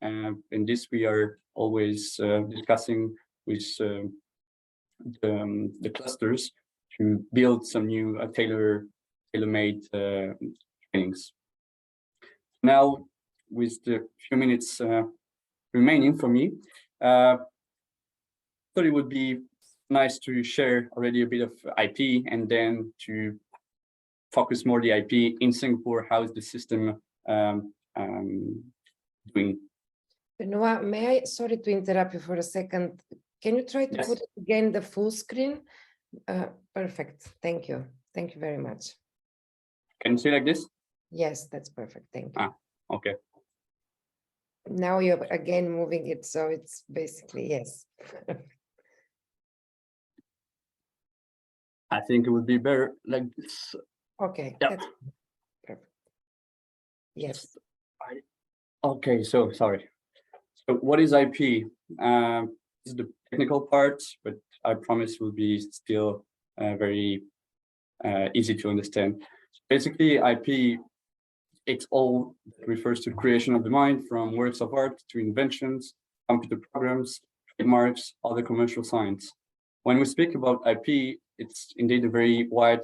and this we are always discussing with the clusters to build some new tailor-made trainings. Now, with the few minutes remaining for me, thought it would be nice to share already a bit of IP and then to focus more the IP in Singapore. How is the system doing? Benoit, may I, sorry to interrupt you for a second. Can you try to Yes. put it again the full screen? Perfect. Thank you. Thank you very much. Can you see like this? Yes, that's perfect. Thank you. Okay. Now you're again moving it, so it's basically yes. I think it would be better like this. Okay, Yeah. that's perfect. Yes. Okay, so sorry. So what is IP? This is the technical part, but I promise will be still very easy to understand. Basically, IP, it's all that refers to the creation of the mind, from works of art to inventions, computer programs, trademarks, other commercial science. When we speak about IP, it's indeed a very wide,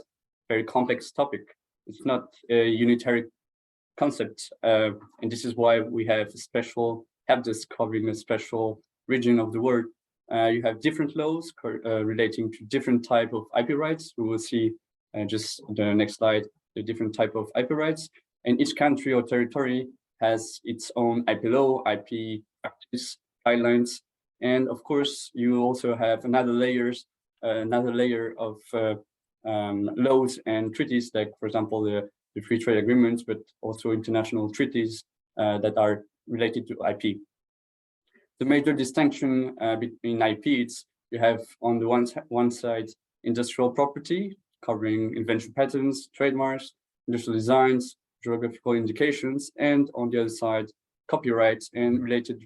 very complex topic. It's not a unitary concept, and this is why we have a special helpdesk covering a special region of the world. You have different laws relating to different type of IP rights. We will see just the next slide, the different type of IP rights, and each country or territory has its own IP law, IP practice, guidelines, and of course you also have another layer of laws and treaties, like for example the free trade agreements, but also international treaties that are related to IP. The major distinction between IP, it's you have on the one side industrial property covering invention patents, trademarks, industrial designs, geographical indications, and on the other side copyrights and related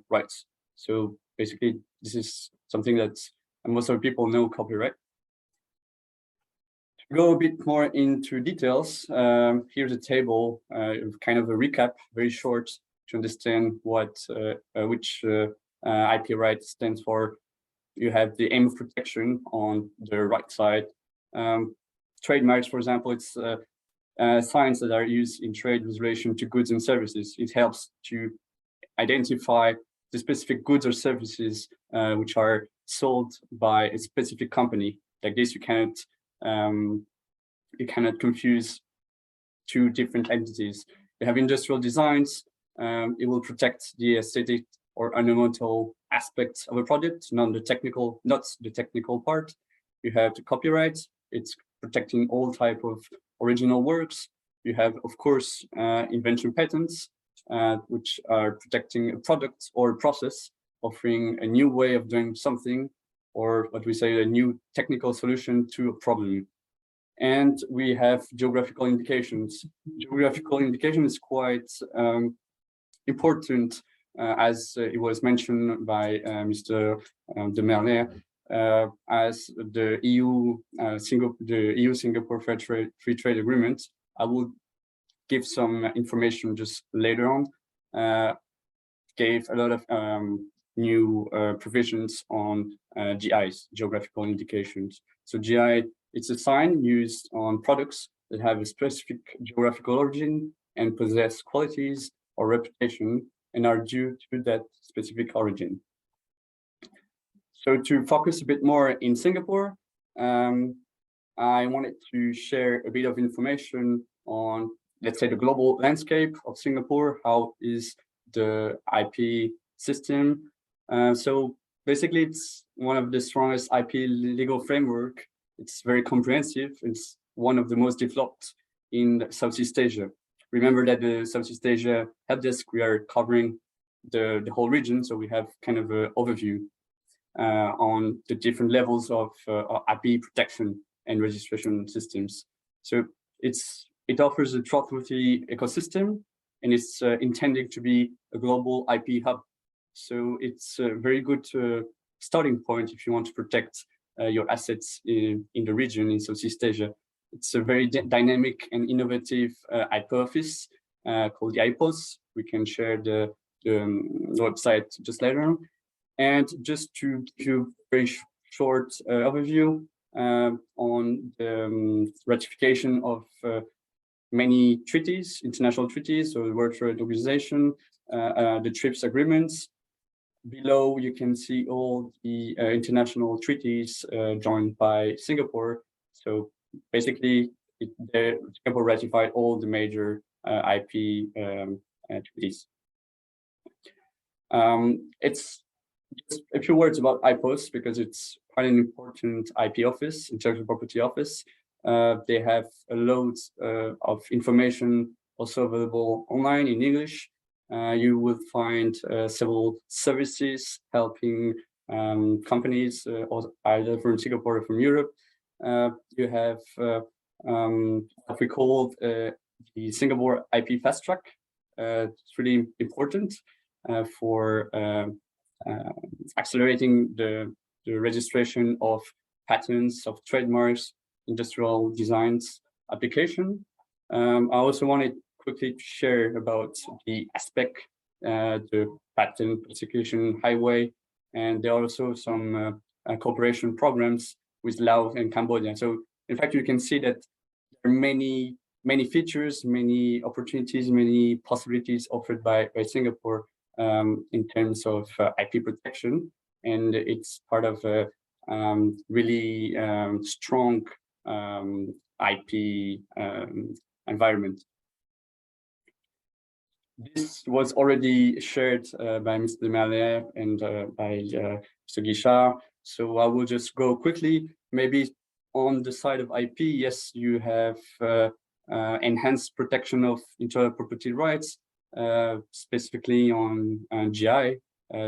rights. So basically, this is something that most of the people know, copyright. To go a bit more into details, here's a table, kind of a recap, very short, to understand what which IP right stands for. You have the aim of protection on the right side. Trademarks, for example, it's signs that are used in trade with relation to goods and services. It helps to identify the specific goods or services which are sold by a specific company. Like this, you cannot confuse two different entities. You have industrial designs. It will protect the aesthetic or ornamental aspects of a product, not the technical part. You have the copyright. It's protecting all type of original works. You have, of course, invention patents, which are protecting a product or a process, offering a new way of doing something, or what we say, a new technical solution to a problem. And we have geographical indications. Geographical indication is quite important, as it was mentioned by Mr. de Merlet, as the EU-Singapore Free Trade Agreement. I will give some information just later on. Gave a lot of new provisions on GIs, geographical indications. So GI, it's a sign used on products that have a specific geographical origin and possess qualities or reputation and are due to that specific origin. So to focus a bit more in Singapore, I wanted to share a bit of information on, let's say, the global landscape of Singapore. How is the IP system? So basically, it's one of the strongest IP legal framework. It's very comprehensive. It's one of the most developed in Southeast Asia. Remember that the Southeast Asia helpdesk, we are covering the whole region, so we have kind of an overview on the different levels of IP protection and registration systems. So it offers a trustworthy ecosystem, and it's intended to be a global IP hub. So it's a very good starting point if you want to protect your assets in the region in Southeast Asia. It's a very dynamic and innovative IP office called the IPOS. We can share the website just later on. And just to give you a very short overview on the ratification of many treaties, international treaties, so the World Trade Organization, the TRIPS agreements. Below, you can see all the international treaties joined by Singapore. So basically, Singapore ratified all the major IP treaties. It's just a few words about IPOS because it's quite an important IP office, intellectual property office. They have a load of information also available online in English. You will find several services helping companies either from Singapore or from Europe. You have what we call the Singapore IP Fast Track. It's really important for accelerating the registration of patents, of trademarks, industrial designs application. I also wanted quickly to share about the aspect, the patent prosecution highway, and there are also some cooperation programs with Laos and Cambodia. So in fact, you can see that there are many many features, many opportunities, many possibilities offered by Singapore in terms of IP protection, and it's part of a really strong IP environment. This was already shared by Mr. Mallet and by Mr. Guichard, so I will just go quickly. Maybe on the side of IP, yes, you have enhanced protection of intellectual property rights, specifically on GI,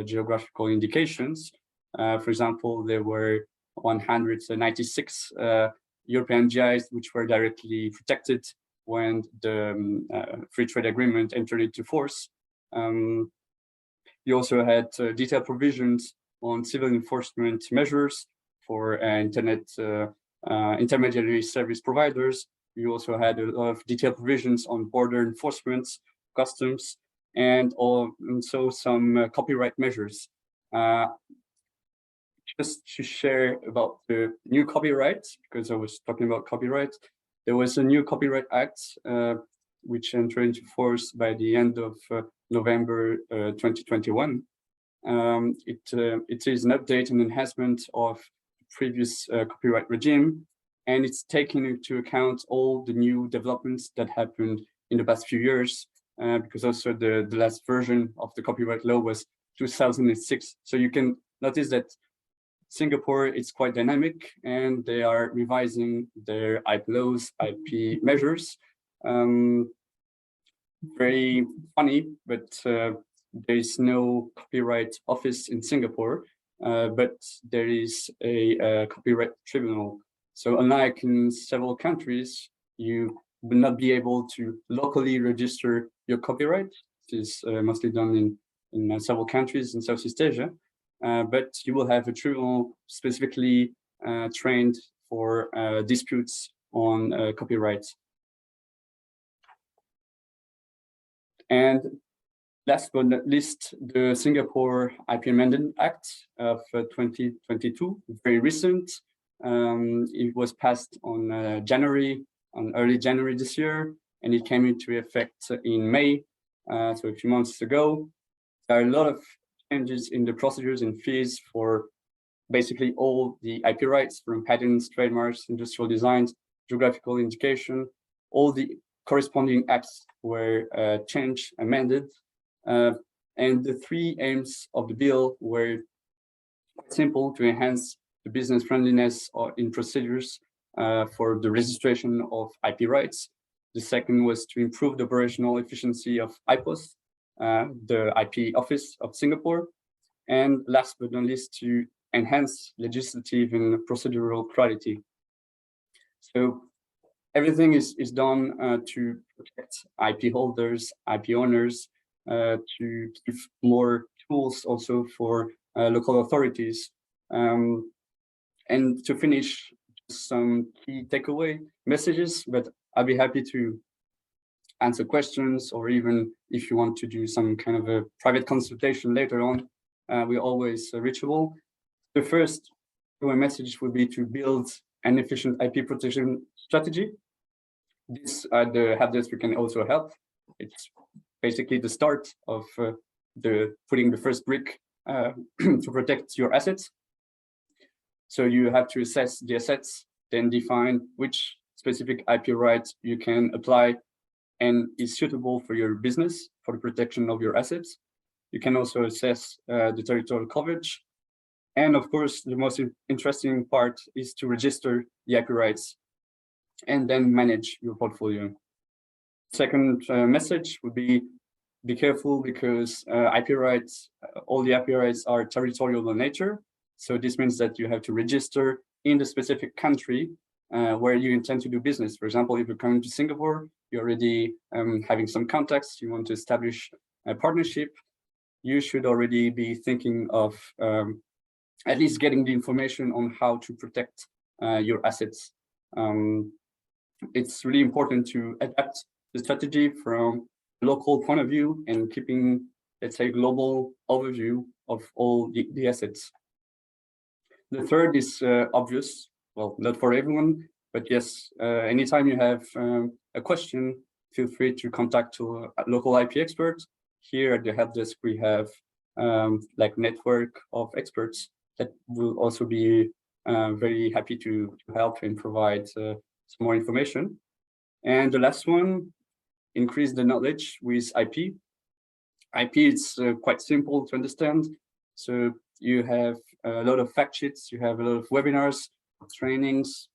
geographical indications. For example, there were 196 European GIs which were directly protected when the free trade agreement entered into force. You also had detailed provisions on civil enforcement measures for internet intermediary service providers. You also had a lot of detailed provisions on border enforcement, customs, and also some copyright measures. Just to share about the new copyright, because I was talking about copyright, there was a new Copyright Act which entered into force by the end of November 2021. It is an update and enhancement of the previous copyright regime, and it's taking into account all the new developments that happened in the past few years, because also the last version of the copyright law was 2006. So you can notice that Singapore is quite dynamic, and they are revising their IP laws, IP measures. Very funny, but there is no copyright office in Singapore, but there is a copyright tribunal. So unlike in several countries, you will not be able to locally register your copyright. It is mostly done in several countries in Southeast Asia. But you will have a tribunal specifically trained for disputes on copyright. And last but not least, the Singapore IP Amendment Act of 2022, very recent. It was passed on early January this year, and it came into effect in May, so a few months ago. There are a lot of changes in the procedures and fees for basically all the IP rights, from patents, trademarks, industrial designs, geographical indication. All the corresponding acts were changed, amended, and the three aims of the bill were simple: to enhance the business friendliness in procedures for the registration of IP rights. The second was to improve the operational efficiency of IPOS, the IP Office of Singapore, and last but not least, to enhance legislative and procedural clarity. So everything is done to protect IP holders, IP owners, to give more tools also for local authorities. And to finish, some key takeaway messages, but I'll be happy to answer questions, or even if you want to do some kind of a private consultation later on, we're always reachable. The first message would be to build an efficient IP protection strategy. These are the helpdesk we can also help. It's basically the start of putting the first brick to protect your assets. So you have to assess the assets, then define which specific IP rights you can apply and is suitable for your business for the protection of your assets. You can also assess the territorial coverage. And of course, the most interesting part is to register the IP rights and then manage your portfolio. Second message would be careful, because IP rights, all the IP rights are territorial in nature. So this means that you have to register in the specific country where you intend to do business. For example, if you're coming to Singapore, you're already having some contacts, you want to establish a partnership, you should already be thinking of at least getting the information on how to protect your assets. It's really important to adapt the strategy from a local point of view and keeping, let's say, global overview of all the assets. The third is obvious, well, not for everyone, but yes, anytime you have a question, feel free to contact a local IP expert. Here at the help desk, we have like network of experts that will also be very happy to help and provide some more information. And the last one, increase the knowledge with IP. IP is quite simple to understand. So you have a lot of fact sheets, you have a lot of webinars, trainings,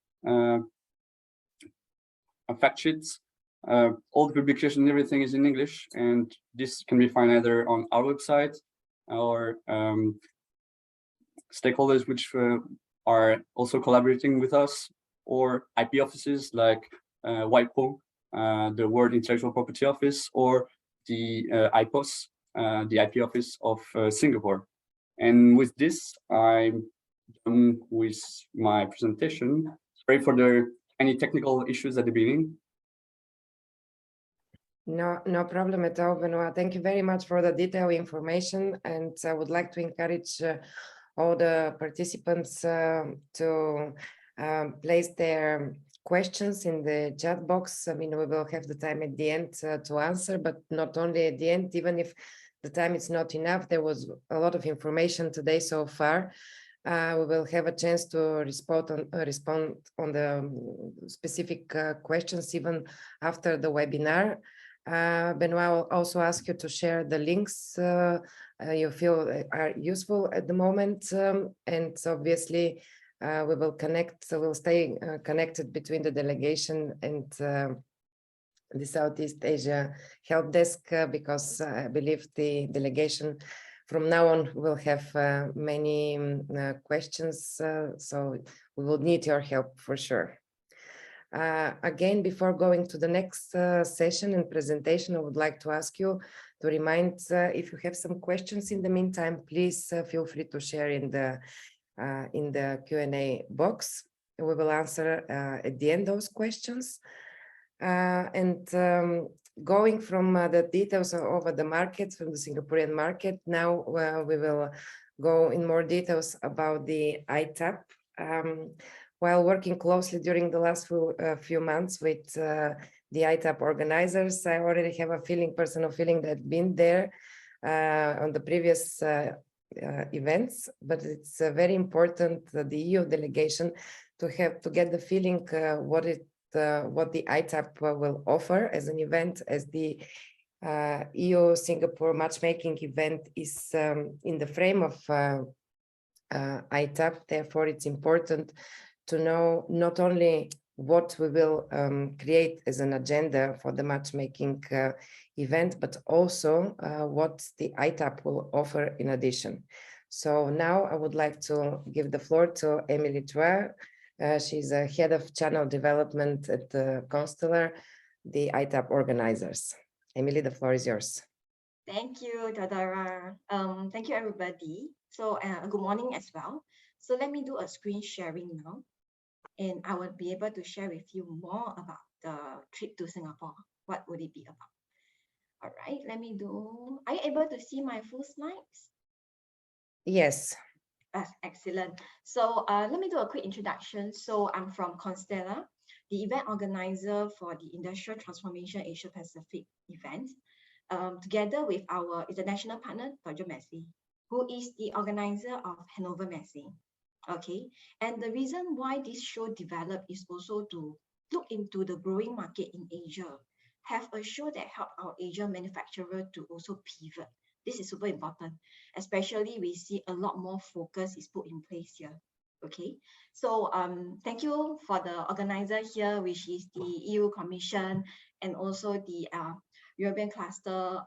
fact sheets. All the publication, everything is in English, and this can be found either on our website or stakeholders which are also collaborating with us, or IP offices like WIPO, the World Intellectual Property Office, or the IPOS, the IP office of Singapore. And with this, I'm done with my presentation. Sorry for any technical issues at the beginning. No problem at all, Benoit. Thank you very much for the detailed information. And I would like to encourage all the participants to place their questions in the chat box. I mean, we will have the time at the end to answer, but not only at the end, even if the time is not enough. There was a lot of information today so far. We will have a chance to respond on the specific questions even after the webinar. Benoit will also ask you to share the links you feel are useful at the moment, and obviously we will stay connected between the delegation and the Southeast Asia Help Desk, because I believe the delegation from now on will have many questions, so we will need your help for sure. Again, before going to the next session and presentation, I would like to ask you to remind if you have some questions in the meantime, please feel free to share in the Q&A box. We will answer at the end those questions. Going from the details over the market, from the Singaporean market, now we will go in more details about the ITAP. While working closely during the last few months with the ITAP organizers, I already have a personal feeling that I've been there on the previous events, but it's very important, the EU delegation, to get the feeling what the ITAP will offer as an event, as the EU-Singapore Matchmaking Event is in the frame of ITAP. Therefore, it's important to know not only what we will create as an agenda for the matchmaking event, but also what the ITAP will offer in addition. So now I would like to give the floor to Emily Chua. She's a head of channel development at Constellar, the ITAP organizers. Emily, the floor is yours. Thank you, Teodora. Thank you, everybody. So good morning as well. So let me do a screen sharing now, and I will be able to share with you more about the trip to Singapore. What would it be about? All right, let me do. Are you able to see my full slides? Yes. Excellent. So let me do a quick introduction. So I'm from Constellar, the event organizer for the Industrial Transformation Asia Pacific event, together with our international partner, Deutsche Messe, who is the organizer of Hannover Messe. Okay, and the reason why this show developed is also to look into the growing market in Asia, have a show that help our Asian manufacturer to also pivot. This is super important, especially we see a lot more focus is put in place here. Okay, so thank you for the organizer here, which is the EU Commission and also the European Cluster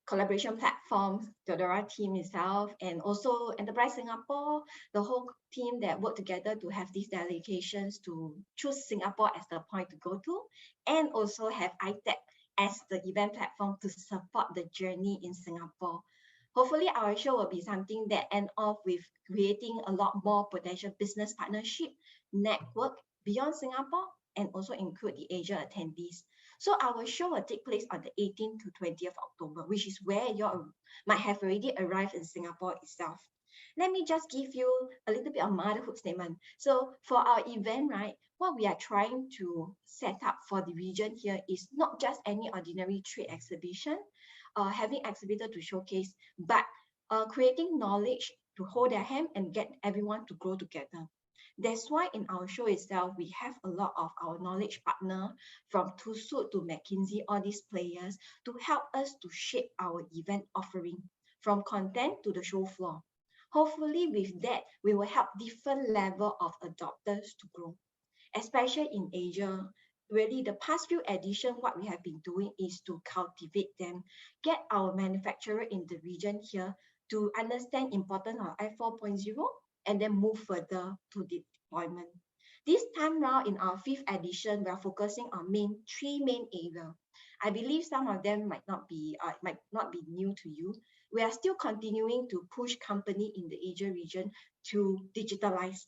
collaboration platform, Teodora team itself, and also Enterprise Singapore, the whole team that work together to have these delegations to choose Singapore as the point to go to, and also have ITAP as the event platform to support the journey in Singapore. Hopefully our show will be something that end off with creating a lot more potential business partnership, network beyond Singapore, and also include the Asia attendees. So our show will take place on the 18th to 20th October, which is where you might have already arrived in Singapore itself. Let me just give you a little bit of motherhood statement. So for our event, right, what we are trying to set up for the region here is not just any ordinary trade exhibition, having exhibitor to showcase, but creating knowledge to hold their hand and get everyone to grow together. That's why in our show itself, we have a lot of our knowledge partner from Tusut to McKinsey, all these players to help us to shape our event offering from content to the show floor. Hopefully with that, we will help different level of adopters to grow, especially in Asia. Really, the past few editions, what we have been doing is to cultivate them, get our manufacturer in the region here to understand importance of I4.0 and then move further to the deployment. This time round in our 5th edition, we are focusing on three main areas. I believe some of them might not be new to you. We are still continuing to push company in the Asia region to digitalize,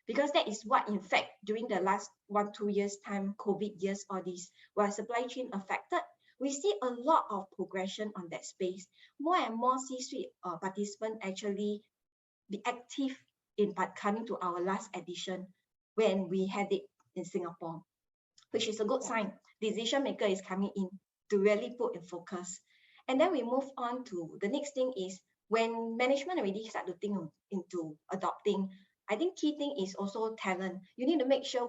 because that is what, in fact, during the last 1-2 years time, COVID years, all these, where supply chain affected, we see a lot of progression on that space. More and more C-suite participants actually be active in coming to our last edition when we had it in Singapore, which is a good sign. Decision maker is coming in to really put in focus. And then we move on to the next thing is when management already start to think into adopting, I think key thing is also talent. You need to make sure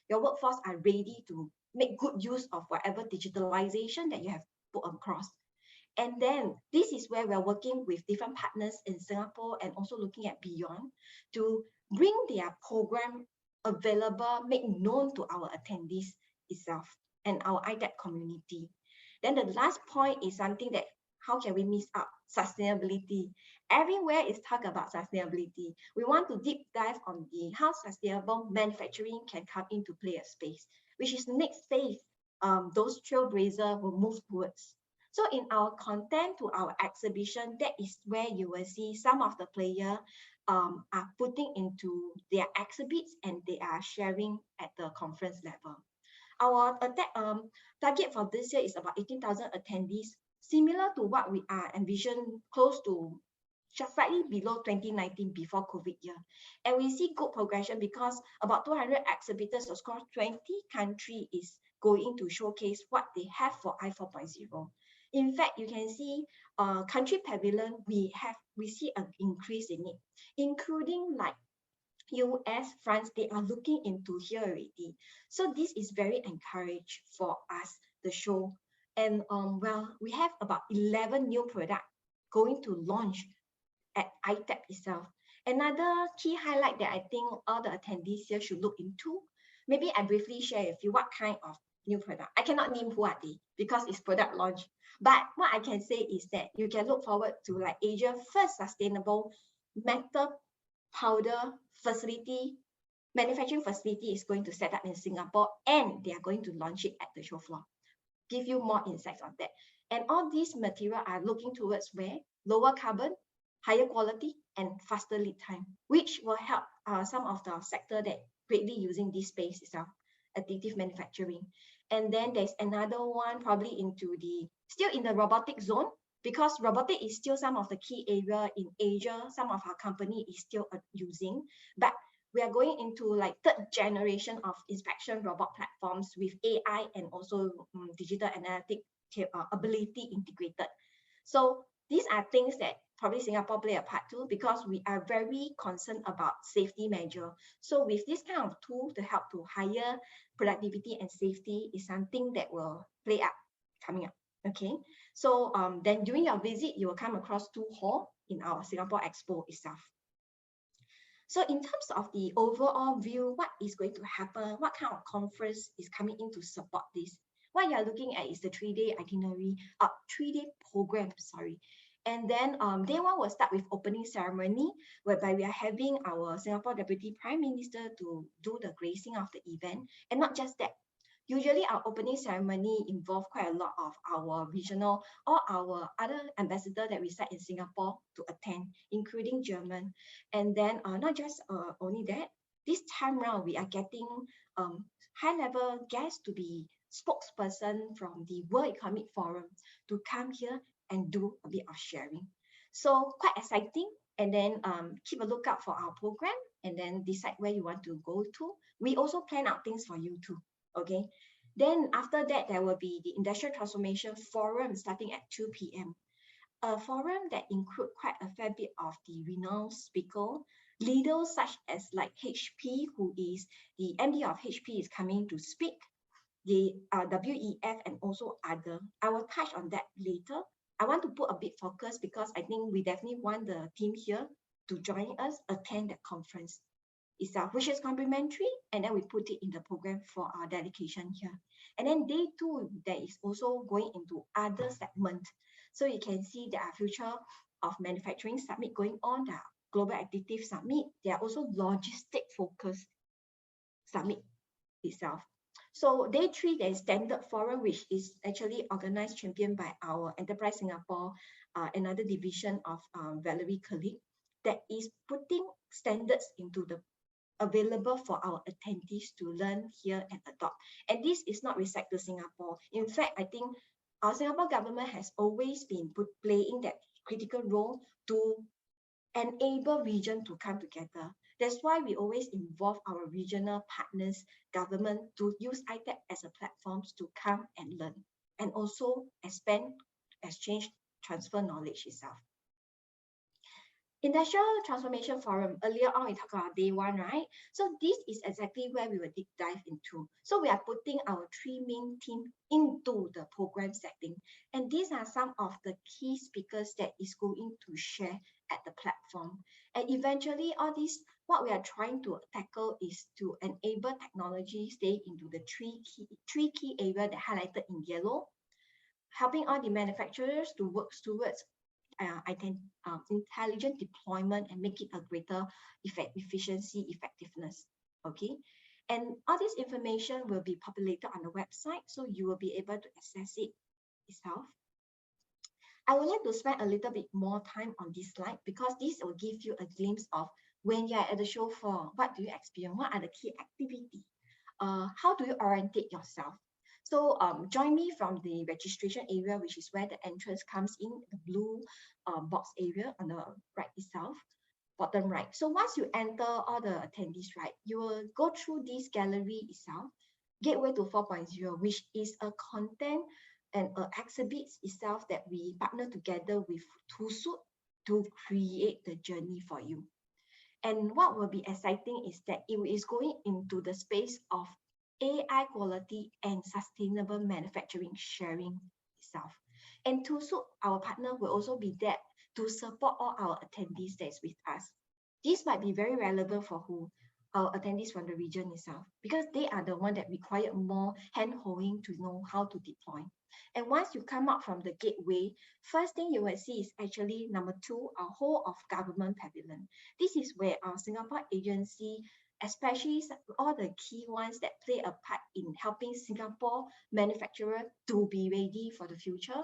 your workforce are ready to make good use of whatever digitalization that you have put across. And then this is where we're working with different partners in Singapore and also looking at beyond to bring their program available, make known to our attendees itself and our ITAP community. Then the last point is something that, how can we miss out? Sustainability. Everywhere is talk about sustainability. We want to deep dive on the how sustainable manufacturing can come into play a space, which is the next phase those trailblazers will move towards. So in our content to our exhibition, that is where you will see some of the players are putting into their exhibits and they are sharing at the conference level. Our target for this year is about 18,000 attendees, similar to what we are envisioned, close to just slightly below 2019 before COVID year. And we see good progression because about 200 exhibitors across 20 countries is going to showcase what they have for I4.0. In fact, you can see country pavilion, we see an increase in it, including like US, France, they are looking into here already. So this is very encouraged for us, the show. And well, we have about 11 new products going to launch at ITAP itself. Another key highlight that I think all the attendees here should look into, maybe I briefly share with you what kind of new product. I cannot name who are they because it's product launch. But what I can say is that you can look forward to like Asia's first sustainable metal powder facility, manufacturing facility is going to set up in Singapore and they are going to launch it at the show floor. Give you more insights on that. And all these materials are looking towards where? Lower carbon, higher quality, and faster lead time, which will help some of the sector that greatly using this space itself, additive manufacturing. And then there's another one probably into the, still in the robotic zone, because robotic is still some of the key area in Asia, some of our company is still using, but we are going into like 3rd generation of inspection robot platforms with AI and also digital analytic ability integrated. So these are things that probably Singapore play a part too, because we are very concerned about safety measure. So with this kind of tool to help to higher productivity and safety is something that will play up coming up. Okay, so then during your visit, you will come across 2 halls in our Singapore Expo itself. So in terms of the overall view, what is going to happen, what kind of conference is coming in to support this? What you are looking at is the 3-day itinerary, 3-day program, sorry. And then day 1 will start with opening ceremony, whereby we are having our Singapore Deputy Prime Minister to do the gracing of the event. And not just that, usually our opening ceremony involve quite a lot of our regional or our other ambassador that reside in Singapore to attend, including German. And then not just only that, this time round we are getting high-level guests to be spokesperson from the World Economic Forum to come here and do a bit of sharing. So quite exciting. and then keep a lookout for our program, and then decide where you want to go to. We also plan out things for you too, okay? Then after that, there will be the Industrial Transformation Forum starting at 2 p.m. A forum that include quite a fair bit of the renowned speaker, leaders such as like HP, who is the MD of HP is coming to speak, the WEF and also other. I will touch on that later. I want to put a bit focus because I think we definitely want the team here to join us, attend that conference itself, which is complimentary, and then we put it in the program for our dedication here. And then day 2, there is also going into other segment. So you can see there are Future of Manufacturing Summit going on, there are Global Additive Summit, there are also logistic focused summit itself. So day 3, there is Standard Forum, which is actually organized, championed by our Enterprise Singapore, another division of Valerie colleague, that is putting standards into the available for our attendees to learn, hear, and adopt. And this is not restricted to Singapore. In fact, I think our Singapore government has always been playing that critical role to enable region to come together. That's why we always involve our regional partners, government, to use ITAP as a platform to come and learn, and also expand, exchange, transfer knowledge itself. Industrial Transformation Forum, earlier on we talked about day 1, right? So this is exactly where we will deep dive into. So we are putting our 3 main team into the program setting. And these are some of the key speakers that is going to share at the platform. And eventually all this, what we are trying to tackle is to enable technology stay into the three key areas that highlighted in yellow, helping all the manufacturers to work towards intelligent deployment and make it a greater efficiency, effectiveness, okay? And all this information will be populated on the website, so you will be able to access it itself. I would like to spend a little bit more time on this slide because this will give you a glimpse of when you are at the show floor, what do you experience, what are the key activities, how do you orientate yourself. So join me from the registration area, which is where the entrance comes in, the blue box area on the right itself, bottom right. So once you enter all the attendees, right, you will go through this gallery itself, Gateway to 4.0, which is a content and exhibits itself that we partner together with TUSUD to create the journey for you. And what will be exciting is that it is going into the space of AI quality and sustainable manufacturing sharing itself. And TUSUD, our partner, will also be there to support all our attendees that is with us. This might be very relevant for who? Our attendees from the region itself, because they are the one that require more hand-holding to know how to deploy. And once you come out from the gateway, first thing you will see is actually number 2, our whole of government pavilion. This is where our Singapore agency, especially all the key ones that play a part in helping Singapore manufacturer to be ready for the future.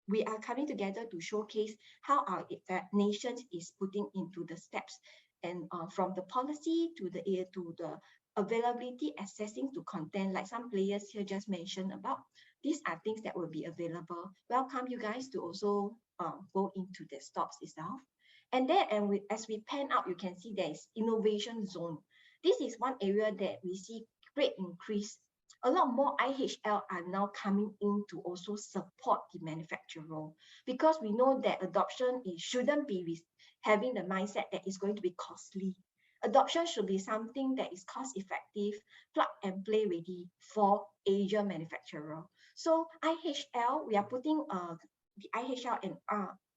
We are coming together to showcase how our nation is putting into the steps, and from the policy to the availability, accessing to content, like some players here just mentioned about. These are things that will be available. Welcome you guys to also go into the stops itself. And then, as we pan out, you can see there is innovation zone. This is one area that we see great increase. A lot more IHL are now coming in to also support the manufacturer, because we know that adoption shouldn't be having the mindset that is going to be costly. Adoption should be something that is cost effective, plug and play ready for Asia manufacturer. So IHL, we are putting the IHL and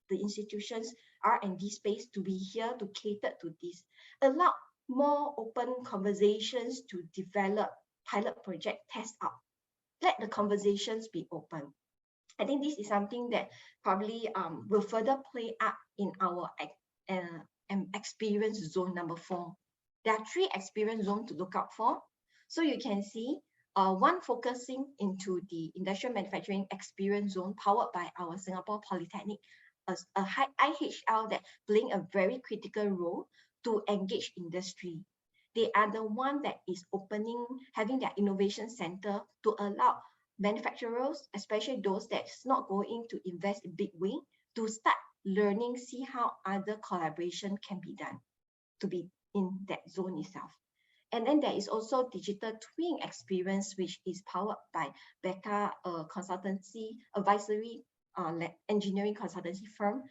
the institutions R&D space to be here to cater to this. A lot more open conversations to develop pilot project, test out. Let the conversations be open. I think this is something that probably will further play up in our experience zone number 4. There are 3 experience zones to look out for. So you can see one focusing into the industrial manufacturing experience zone powered by our Singapore Polytechnic, a high IHL that playing a very critical role to engage industry. They are the one that is opening, having their innovation center to allow manufacturers, especially those that's not going to invest in big way, to start learning, see how other collaboration can be done to be in that zone itself. And then there is also digital twin experience, which is powered by Becca consultancy, advisory, engineering consultancy firm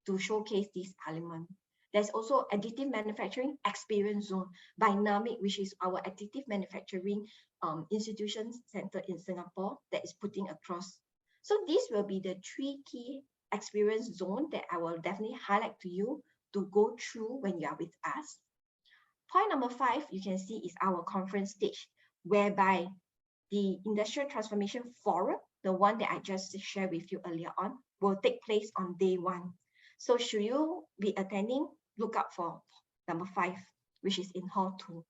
to showcase this element. There's also additive manufacturing experience zone by NAMIC, which is our additive manufacturing institution center in Singapore that is putting across. So these will be the 3 key experience zone that I will definitely highlight to you to go through when you are with us. Point number 5, you can see is our conference stage, whereby the Industrial Transformation Forum, the one that I just shared with you earlier on, will take place on day 1. So should you be attending, look out for number 5, which is in Hall 2.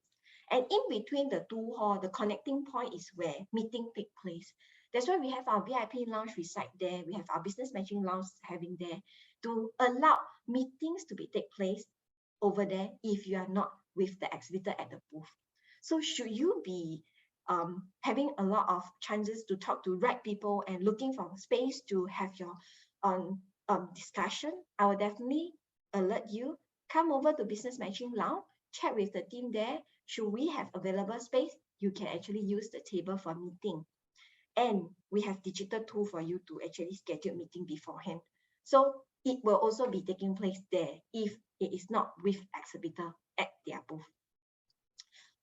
And in between the 2 halls, the connecting point is where meeting take place. That's why we have our VIP lounge reside there. We have our business matching lounge having there to allow meetings to be take place over there if you are not with the exhibitor at the booth. So should you be having a lot of chances to talk to right people and looking for space to have your discussion, I will definitely alert you. Come over to Business Matching Lounge, chat with the team there. Should we have available space, you can actually use the table for meeting. And we have digital tool for you to actually schedule meeting beforehand. So it will also be taking place there if it is not with exhibitor at their booth.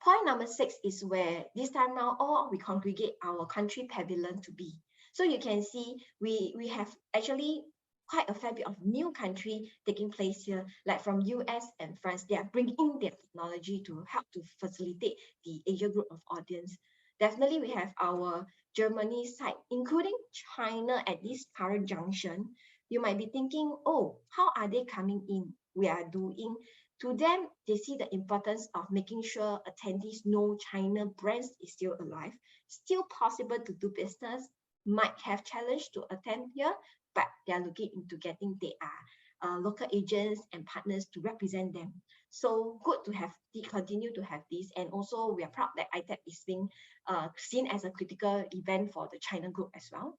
Point number 6 is where this time now all we congregate our country pavilion to be. So you can see we have actually quite a fair bit of new country taking place here, like from US and France. They are bringing their technology to help to facilitate the Asia group of audience. Definitely we have our Germany side, including China at this current junction. You might be thinking, oh, how are they coming in? We are doing. To them, they see the importance of making sure attendees know China brands is still alive, still possible to do business, might have challenge to attend here, but they are looking into getting their local agents and partners to represent them. So good to have continue to have this, and also we are proud that ITAP is being seen as a critical event for the China group as well.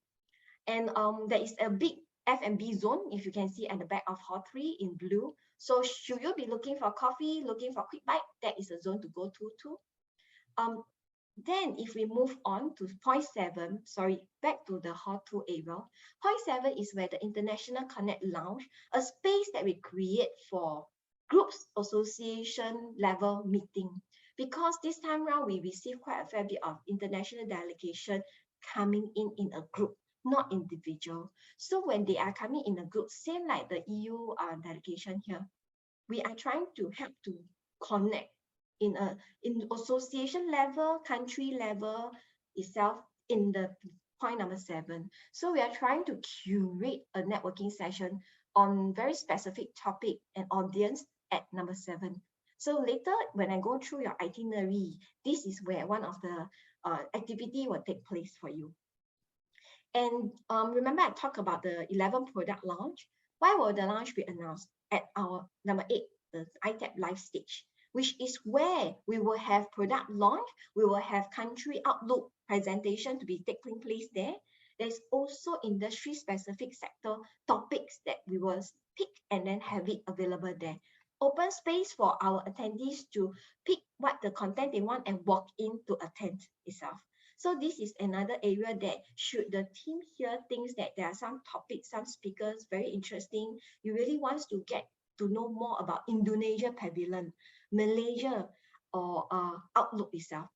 And there is a big F&B zone, if you can see at the back of Hall 3 in blue. So should you be looking for coffee, looking for quick bite, that is a zone to go to too. Then if we move on to point 7, back to the Hall 2 area. Point 7 is where the International Connect Lounge, a space that we create for groups, association level meeting. Because this time around, we receive quite a fair bit of international delegation coming in a group, not individual. So when they are coming in a group, same like the EU delegation here, we are trying to help to connect in association level, country level itself in the point number 7. So we are trying to curate a networking session on very specific topic and audience at number 7. So later, when I go through your itinerary, this is where one of the activity will take place for you. And remember, I talked about the 11 product launch. Why will the launch be announced at our number 8, the ITAP live stage, which is where we will have product launch, we will have country outlook presentation to be taking place there. There's also industry-specific sector topics that we will pick and then have it available there. Open space for our attendees to pick what the content they want and walk in to attend itself. So this is another area that should the team here thinks that there are some topics, some speakers, very interesting, you really want to get to know more about Indonesia Pavilion, Malaysia, or Outlook itself.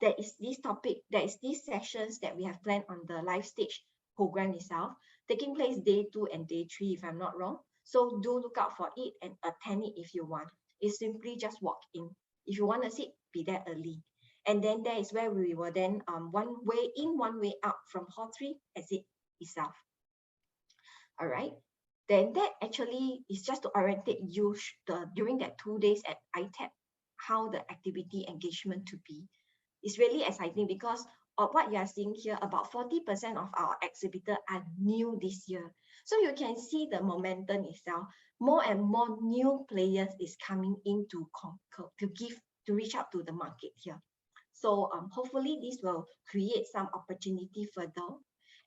There is this topic, there is these sessions that we have planned on the live stage program itself, taking place day 2 and day 3, if I'm not wrong. So do look out for it and attend it if you want. It's simply just walk in. If you want to sit, be there early. And then there is where we will then one way in, one way out from Hall 3 exit itself. All right. Then that actually is just to orientate you during that 2 days at ITAP, how the activity engagement to be. It's really exciting because of what you are seeing here, about 40% of our exhibitors are new this year. So you can see the momentum itself. More and more new players is coming in to reach out to the market here. So hopefully this will create some opportunity further.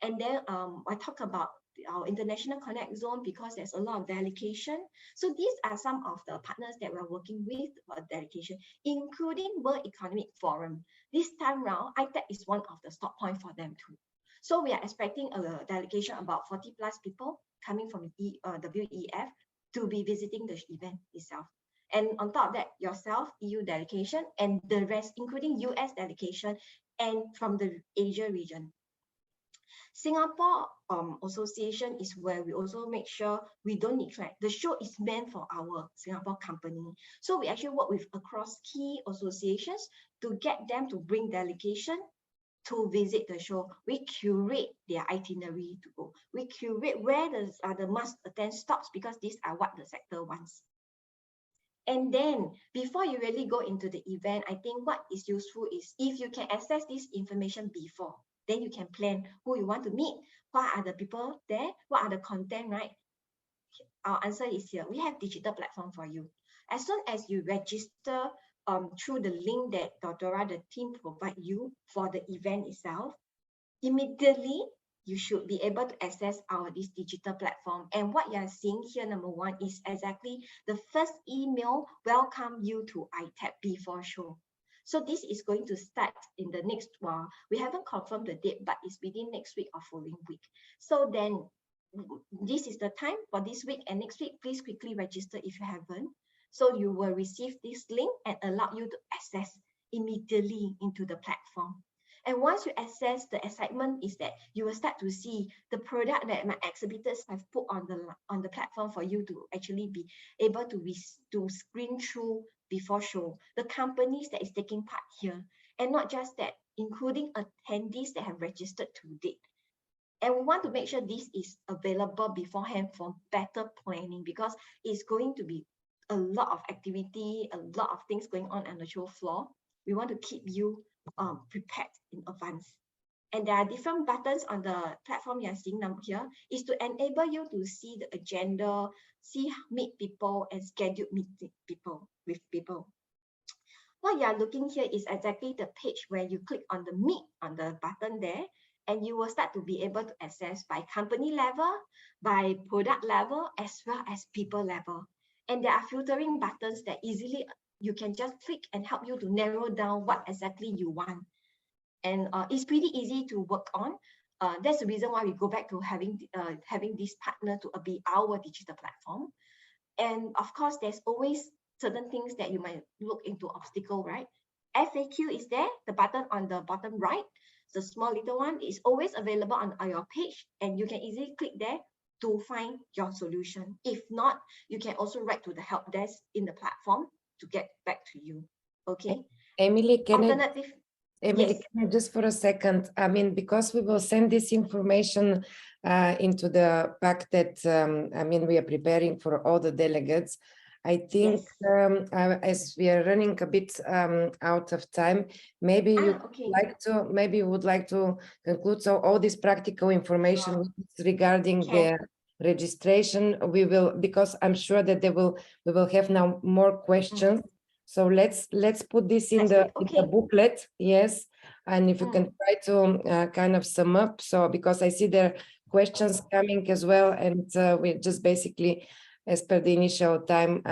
And then I talk about our International Connect Zone because there's a lot of delegation. So these are some of the partners that we're working with for delegation, including World Economic Forum. This time round, ITAP is one of the stop points for them too. So we are expecting a delegation about 40 plus people coming from WEF to be visiting the event itself. And on top of that, yourself, EU delegation, and the rest, including US delegation and from the Asia region. Singapore Association is where we also make sure we don't neglect. The show is meant for our Singapore company. So we actually work with across key associations to get them to bring delegation to visit the show. We curate their itinerary to go. We curate where the must attend stops because these are what the sector wants. And then before you really go into the event, I think what is useful is if you can access this information before, then you can plan who you want to meet, what are the people there, what are the content, right? Our answer is here. We have digital platform for you. As soon as you register through the link that Dora, the team provide you for the event itself, immediately you should be able to access this digital platform. And what you are seeing here, number one, is exactly the first email welcome you to ITAP before show. So this is going to start in the next while. We haven't confirmed the date, but it's within next week or following week. So then this is the time for this week and next week. Please quickly register if you haven't. So you will receive this link and allow you to access immediately into the platform. And once you access, the excitement is that you will start to see the product that my exhibitors have put on the platform for you to actually be able to screen through before show, the companies that is taking part here, and not just that, including attendees that have registered to date. And we want to make sure this is available beforehand for better planning because it's going to be a lot of activity, a lot of things going on the show floor. We want to keep you prepared in advance. And there are different buttons on the platform you are seeing them here, is to enable you to see the agenda, meet people, and schedule meeting with people. What you are looking here is exactly the page where you click on the meet on the button there, and you will start to be able to access by company level, by product level, as well as people level. And there are filtering buttons that easily you can just click and help you to narrow down what exactly you want. And it's pretty easy to work on. That's the reason why we go back to having this partner to be our digital platform. And of course, there's always certain things that you might look into obstacle, right? FAQ is there, the button on the bottom right, the small little one is always available on your page, and you can easily click there to find your solution. If not, you can also write to the help desk in the platform to get back to you. Okay. Emily, Yes. Just for a second, I mean, because we will send this information into the pack that, I mean, we are preparing for all the delegates. I think yes. as we are running a bit out of time, maybe you would like to conclude. So all this practical information regarding the registration, we will, because I'm sure that we will have now more questions. So let's put this in the booklet, yes. And if you can try to kind of sum up, so because I see there are questions coming as well, and we just basically, as per the initial time,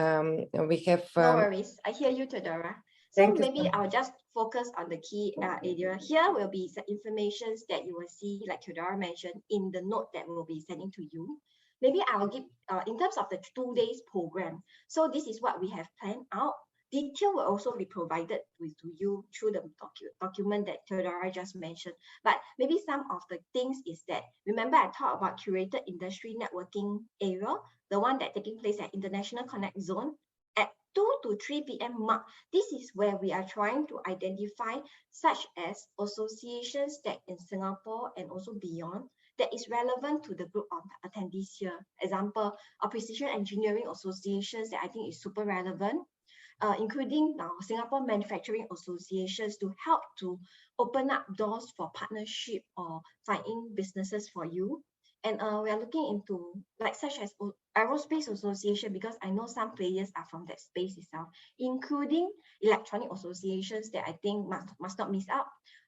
we have. No worries, I hear you, Theodora. So maybe I'll just focus on the key area. Here will be some information that you will see, like Theodora mentioned, in the note that we'll be sending to you. Maybe I'll give, in terms of the 2 days program. So this is what we have planned out. Detail will also be provided to you through the document that Theodora just mentioned. But maybe some of the things is that, remember I talked about curated industry networking area, the one that taking place at International Connect Zone at 2 to 3 p.m. mark. This is where we are trying to identify such as associations that in Singapore and also beyond that is relevant to the group of attendees here. Example, a precision engineering associations that I think is super relevant. Including now Singapore Manufacturing Associations to help to open up doors for partnership or finding businesses for you. And we are looking into like such as Aerospace Association, because I know some players are from that space itself, including electronic associations that I think must not miss out.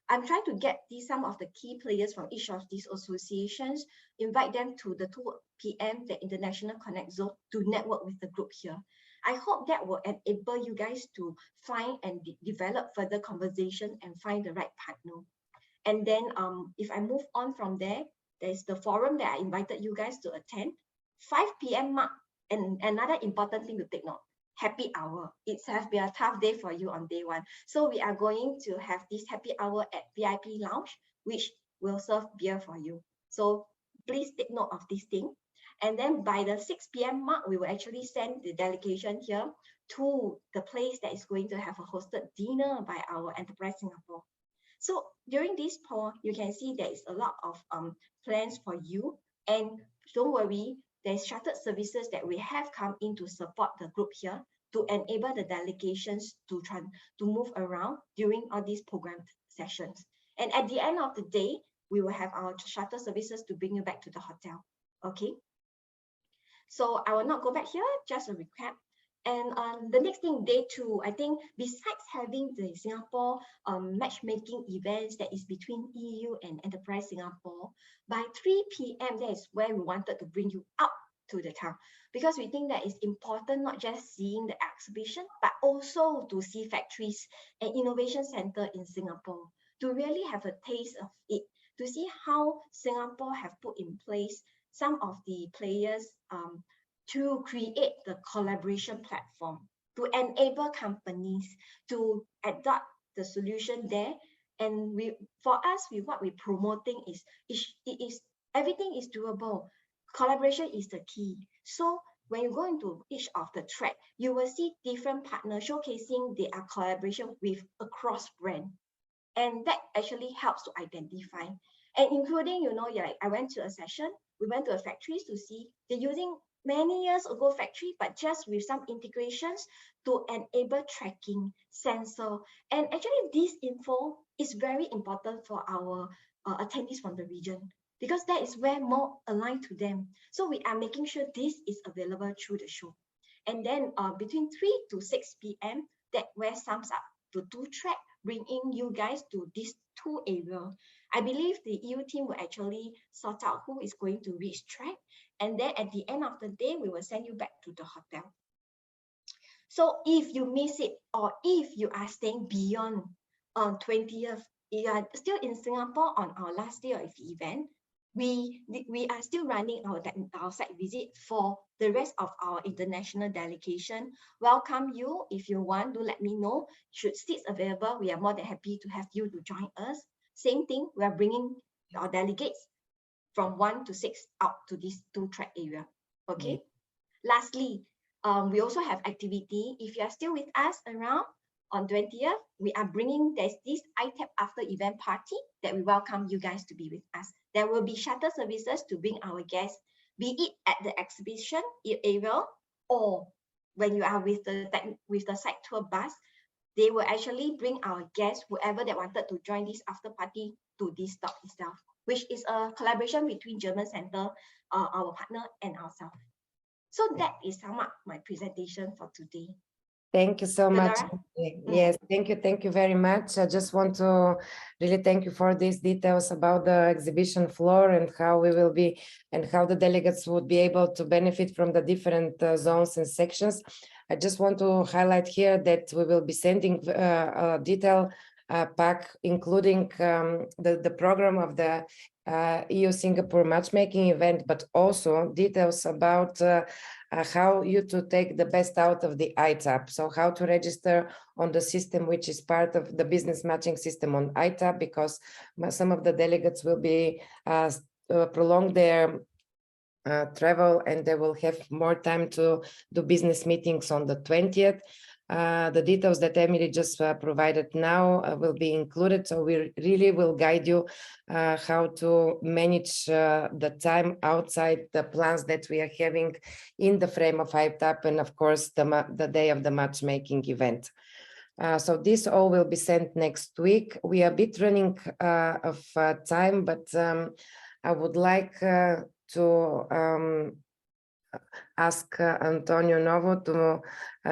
I'm trying to get some of the key players from each of these associations, invite them to the 2 p.m. the International Connect Zone to network with the group here. I hope that will enable you guys to find and develop further conversation and find the right partner. And then if I move on from there, there's the forum that I invited you guys to attend. 5 p.m. mark, and another important thing to take note, happy hour. It has been a tough day for you on day one. So we are going to have this happy hour at VIP Lounge, which will serve beer for you. So please take note of this thing. And then by the 6 p.m. mark, we will actually send the delegation here to the place that is going to have a hosted dinner by our Enterprise Singapore. So during this poll, you can see there is a lot of plans for you. And don't worry, there's shuttled services that we have come in to support the group here to enable the delegations to move around during all these program sessions. And at the end of the day, we will have our shuttle services to bring you back to the hotel. Okay. So I will not go back here, just a recap. And the next thing, day 2, I think besides having the Singapore matchmaking events that is between EU and Enterprise Singapore, by 3 p.m. that is where we wanted to bring you up to the town, because we think that it's important not just seeing the exhibition, but also to see factories and innovation center in Singapore, to really have a taste of it, to see how Singapore have put in place some of the players to create the collaboration platform, to enable companies to adopt the solution there. And for us, what we're promoting is everything is doable. Collaboration is the key. So when you go into each of the track, you will see different partners showcasing their collaboration with across brand. And that actually helps to identify. And including, like I went to a session, we went to a factories to see they're using many years ago factory, but just with some integrations to enable tracking, sensor. And actually this info is very important for our attendees from the region, because that is where more aligned to them. So we are making sure this is available through the show. And then between 3 to 6 p.m., that where sums up to 2 track, bringing you guys to these 2 areas. I believe the EU team will actually sort out who is going to which track. And then at the end of the day, we will send you back to the hotel. So if you miss it, or if you are staying beyond on 20th, you are still in Singapore on our last day of the event, we are still running our site visit for the rest of our international delegation. Welcome you. If you want, do let me know. Should seats available, we are more than happy to have you to join us. Same thing, we are bringing our delegates from 1 to 6 out to this 2 track area. Okay. Lastly, we also have activity. If you are still with us around on 20th, we are bringing, there's this ITAP after event party that we welcome you guys to be with us. There will be shuttle services to bring our guests, be it at the exhibition area, or when you are with the site tour bus, they will actually bring our guests, whoever that wanted to join this after party, to this stop itself, which is a collaboration between German Center, our partner, and ourselves. So that is sum up my presentation for today. Thank you so much. Yes, thank you very much. I just want to really thank you for these details about the exhibition floor and how we will be, and how the delegates would be able to benefit from the different zones and sections. I just want to highlight here that we will be sending a detail pack, including the program of the EU-Singapore Matchmaking Event, but also details about how you to take the best out of the ITAP. So how to register on the system, which is part of the business matching system on ITAP, because some of the delegates will be prolong their travel, and they will have more time to do business meetings on the 20th. The details that Emily just provided now will be included, so we really will guide you how to manage the time outside the plans that we are having in the frame of ITAP, and of course the day of the matchmaking event. So this all will be sent next week. We are a bit running of time, but I would like to ask Antonio Novo to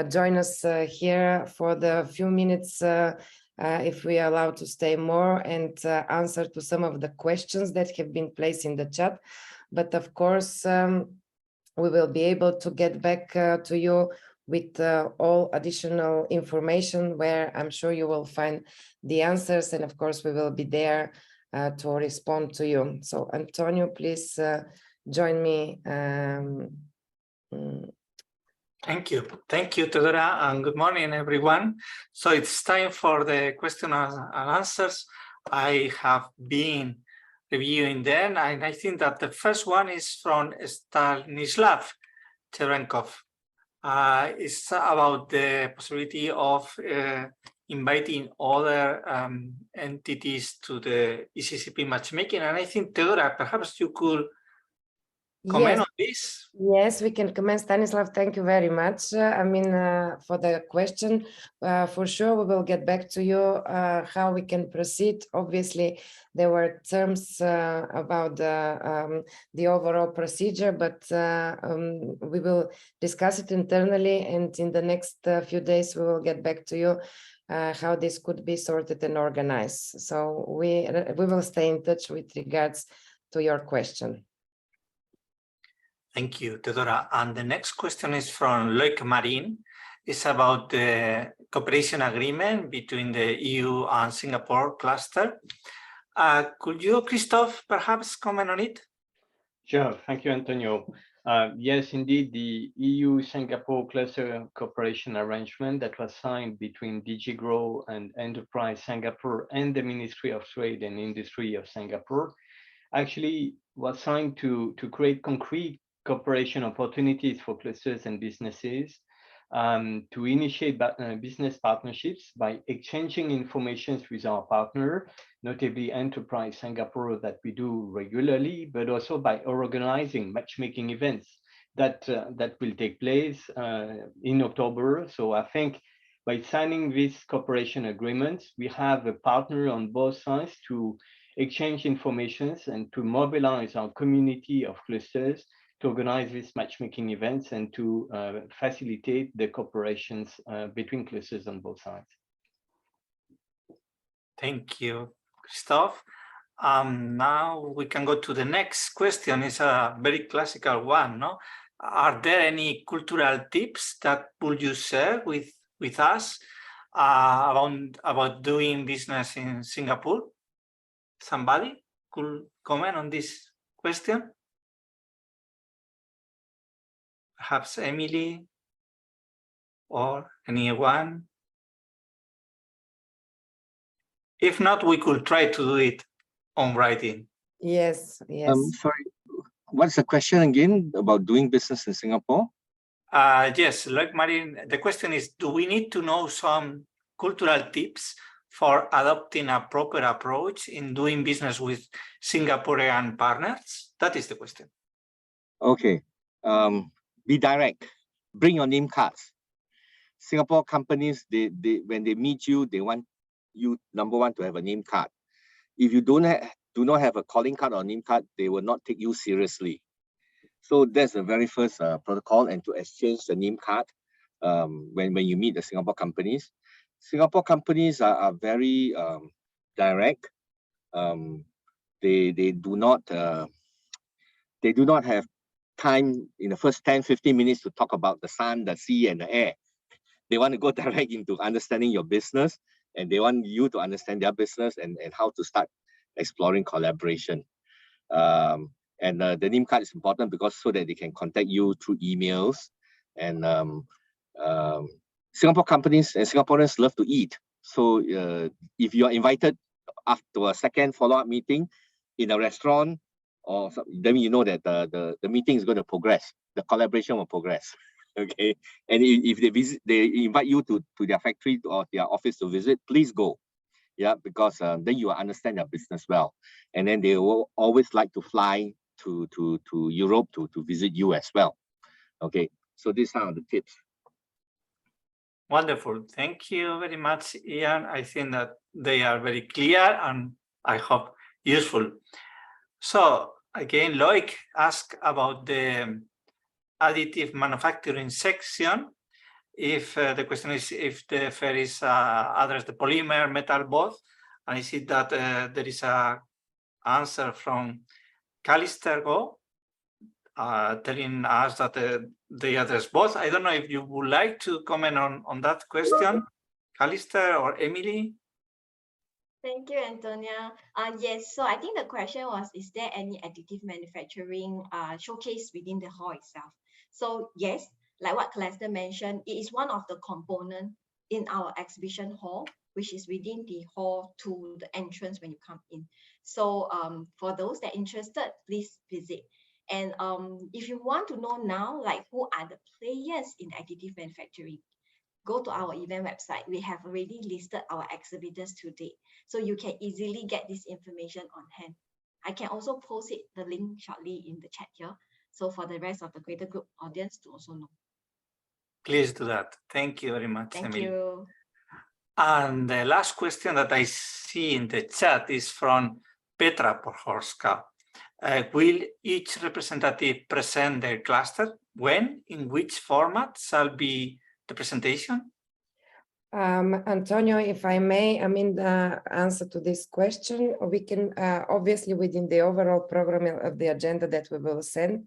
join us here for the few minutes if we are allowed to stay more and answer to some of the questions that have been placed in the chat. But of course, we will be able to get back to you with all additional information where I'm sure you will find the answers. And of course, we will be there to respond to you. So Antonio, please join me. Thank you, Teodora, and good morning, everyone. So it's time for the questions and answers. I have been reviewing them, and I think that the first one is from Stanislav Cherenkov. It's about the possibility of inviting other entities to the ECCP matchmaking, and I think, Teodora, perhaps you could comment on this? Yes, we can comment. Stanislav, thank you very much. For the question, for sure, we will get back to you how we can proceed. Obviously, there were terms about the overall procedure, but we will discuss it internally, and in the next few days, we will get back to you how this could be sorted and organized. So we will stay in touch with regards to your question. Thank you, Teodora. And the next question is from Loic Marin. It's about the cooperation agreement between the EU and Singapore cluster. Could you, Christophe, perhaps comment on it? Sure, thank you, Antonio. Yes, indeed, the EU-Singapore cluster cooperation arrangement that was signed between DG Grow and Enterprise Singapore and the Ministry of Trade and Industry of Singapore actually was signed to create concrete cooperation opportunities for clusters and businesses, to initiate business partnerships by exchanging information with our partner, notably Enterprise Singapore, that we do regularly, but also by organizing matchmaking events that will take place in October. So I think by signing these cooperation agreements, we have a partner on both sides to exchange information and to mobilize our community of clusters to organize these matchmaking events and to facilitate the cooperations between clusters on both sides. Thank you, Christophe. Now we can go to the next question. It's a very classical one, no? Are there any cultural tips that would you share with us about doing business in Singapore? Somebody could comment on this question? Perhaps Emily or anyone? If not, we could try to do it on writing. Yes. Sorry, what's the question again about doing business in Singapore? Yes, like Marin, the question is, do we need to know some cultural tips for adopting a proper approach in doing business with Singaporean partners? That is the question. Okay. Be direct. Bring your name cards. Singapore companies, they when they meet you, they want you, number one, to have a name card. If you do not have a calling card or name card, they will not take you seriously. So that's the very first protocol, and to exchange the name card when you meet the Singapore companies. Singapore companies are very direct. They do not have time in the first 10-15 minutes to talk about the sun, the sea, and the air. They want to go direct into understanding your business, and they want you to understand their business and how to start exploring collaboration. And the name card is important because so that they can contact you through emails. And Singapore companies and Singaporeans love to eat. So if you are invited after a second follow-up meeting in a restaurant, or then you know that the meeting is going to progress, the collaboration will progress. Okay, and if they invite you to their factory or their office to visit, please go. Yeah, because then you will understand their business well, and then they will always like to fly to Europe to visit you as well. Okay, so these are the tips. Wonderful, thank you very much, Ian. I think that they are very clear and I hope useful. So again, Loic asked about the additive manufacturing section, if the question is if the fair is address the polymer, metal, both. And I see that there is a answer from Callister Go telling us that they address both. I don't know if you would like to comment on that question, Callister or Emily. Thank you, Antonia. Yes, so I think the question was, is there any additive manufacturing showcase within the hall itself? So yes, like what Callister mentioned, it is one of the components in our exhibition hall, which is within the hall to the entrance when you come in. So for those that are interested, please visit. And if you want to know now, like who are the players in additive manufacturing, go to our event website. We have already listed our exhibitors today, so you can easily get this information on hand. I can also post the link shortly in the chat here, so for the rest of the greater group audience to also know. Please do that. Thank you very much, Thank Emily. you. And the last question that I see in the chat is from Petra Pohorska. Will each representative present their cluster? When, in which format shall be the presentation? Antonio, if I may, the answer to this question, we can obviously within the overall program of the agenda that we will send,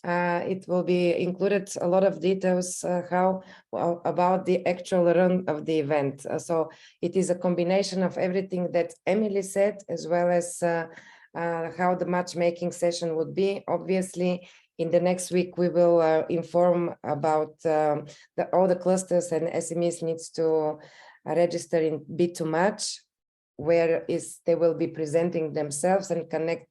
it will be included a lot of details about the actual run of the event. So it is a combination of everything that Emily said, as well as how the matchmaking session would be. Obviously, in the next week, we will inform about all the clusters and SMEs needs to register in Bit2Match, where they will be presenting themselves and connect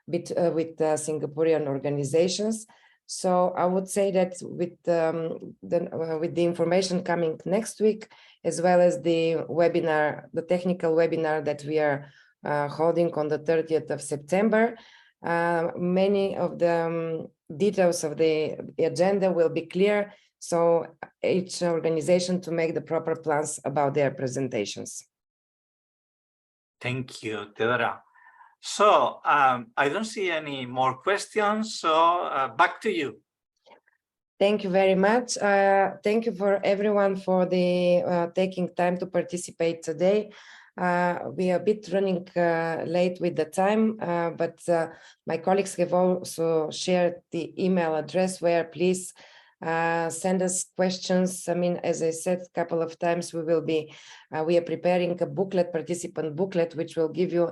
with Singaporean organizations. So I would say that with the information coming next week, as well as the webinar, the technical webinar that we are holding on the 30th of September, many of the details of the agenda will be clear, so each organization to make the proper plans about their presentations. Thank you, Theodora. So I don't see any more questions, so back to you. Thank you very much. Thank you for everyone for the taking time to participate today. We are a bit running late with the time, but my colleagues have also shared the email address where please send us questions. As I said a couple of times, we are preparing a booklet, participant booklet, which will give you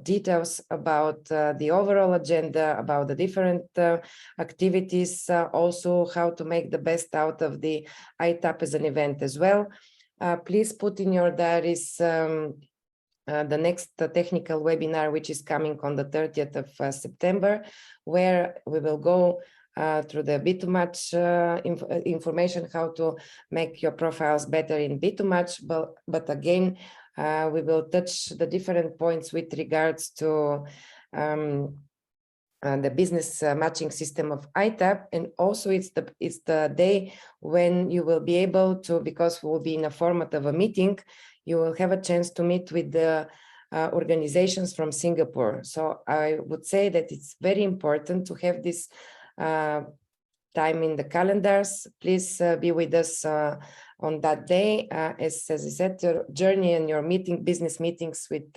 details about the overall agenda, about the different activities, also how to make the best out of the ITAP as an event as well. Please put in your diaries the next technical webinar, which is coming on the 30th of September, where we will go through the Bit2Match information, how to make your profiles better in Bit2Match, but again, we will touch the different points with regards to the business matching system of ITAP, and also it's the day when you will be able to, because we will be in a format of a meeting, you will have a chance to meet with the organizations from Singapore. So I would say that it's very important to have this time in the calendars. Please be with us on that day. As I said, your journey and your business meetings with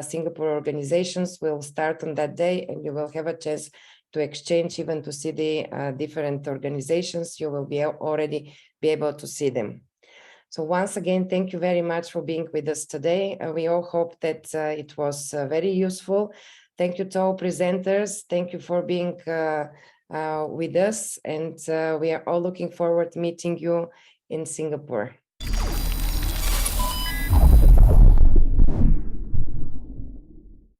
Singapore organizations will start on that day, and you will have a chance to exchange, even to see the different organizations. You will already be able to see them. So once again, thank you very much for being with us today. We all hope that it was very useful. Thank you to all presenters. Thank you for being with us, and we are all looking forward to meeting you in Singapore.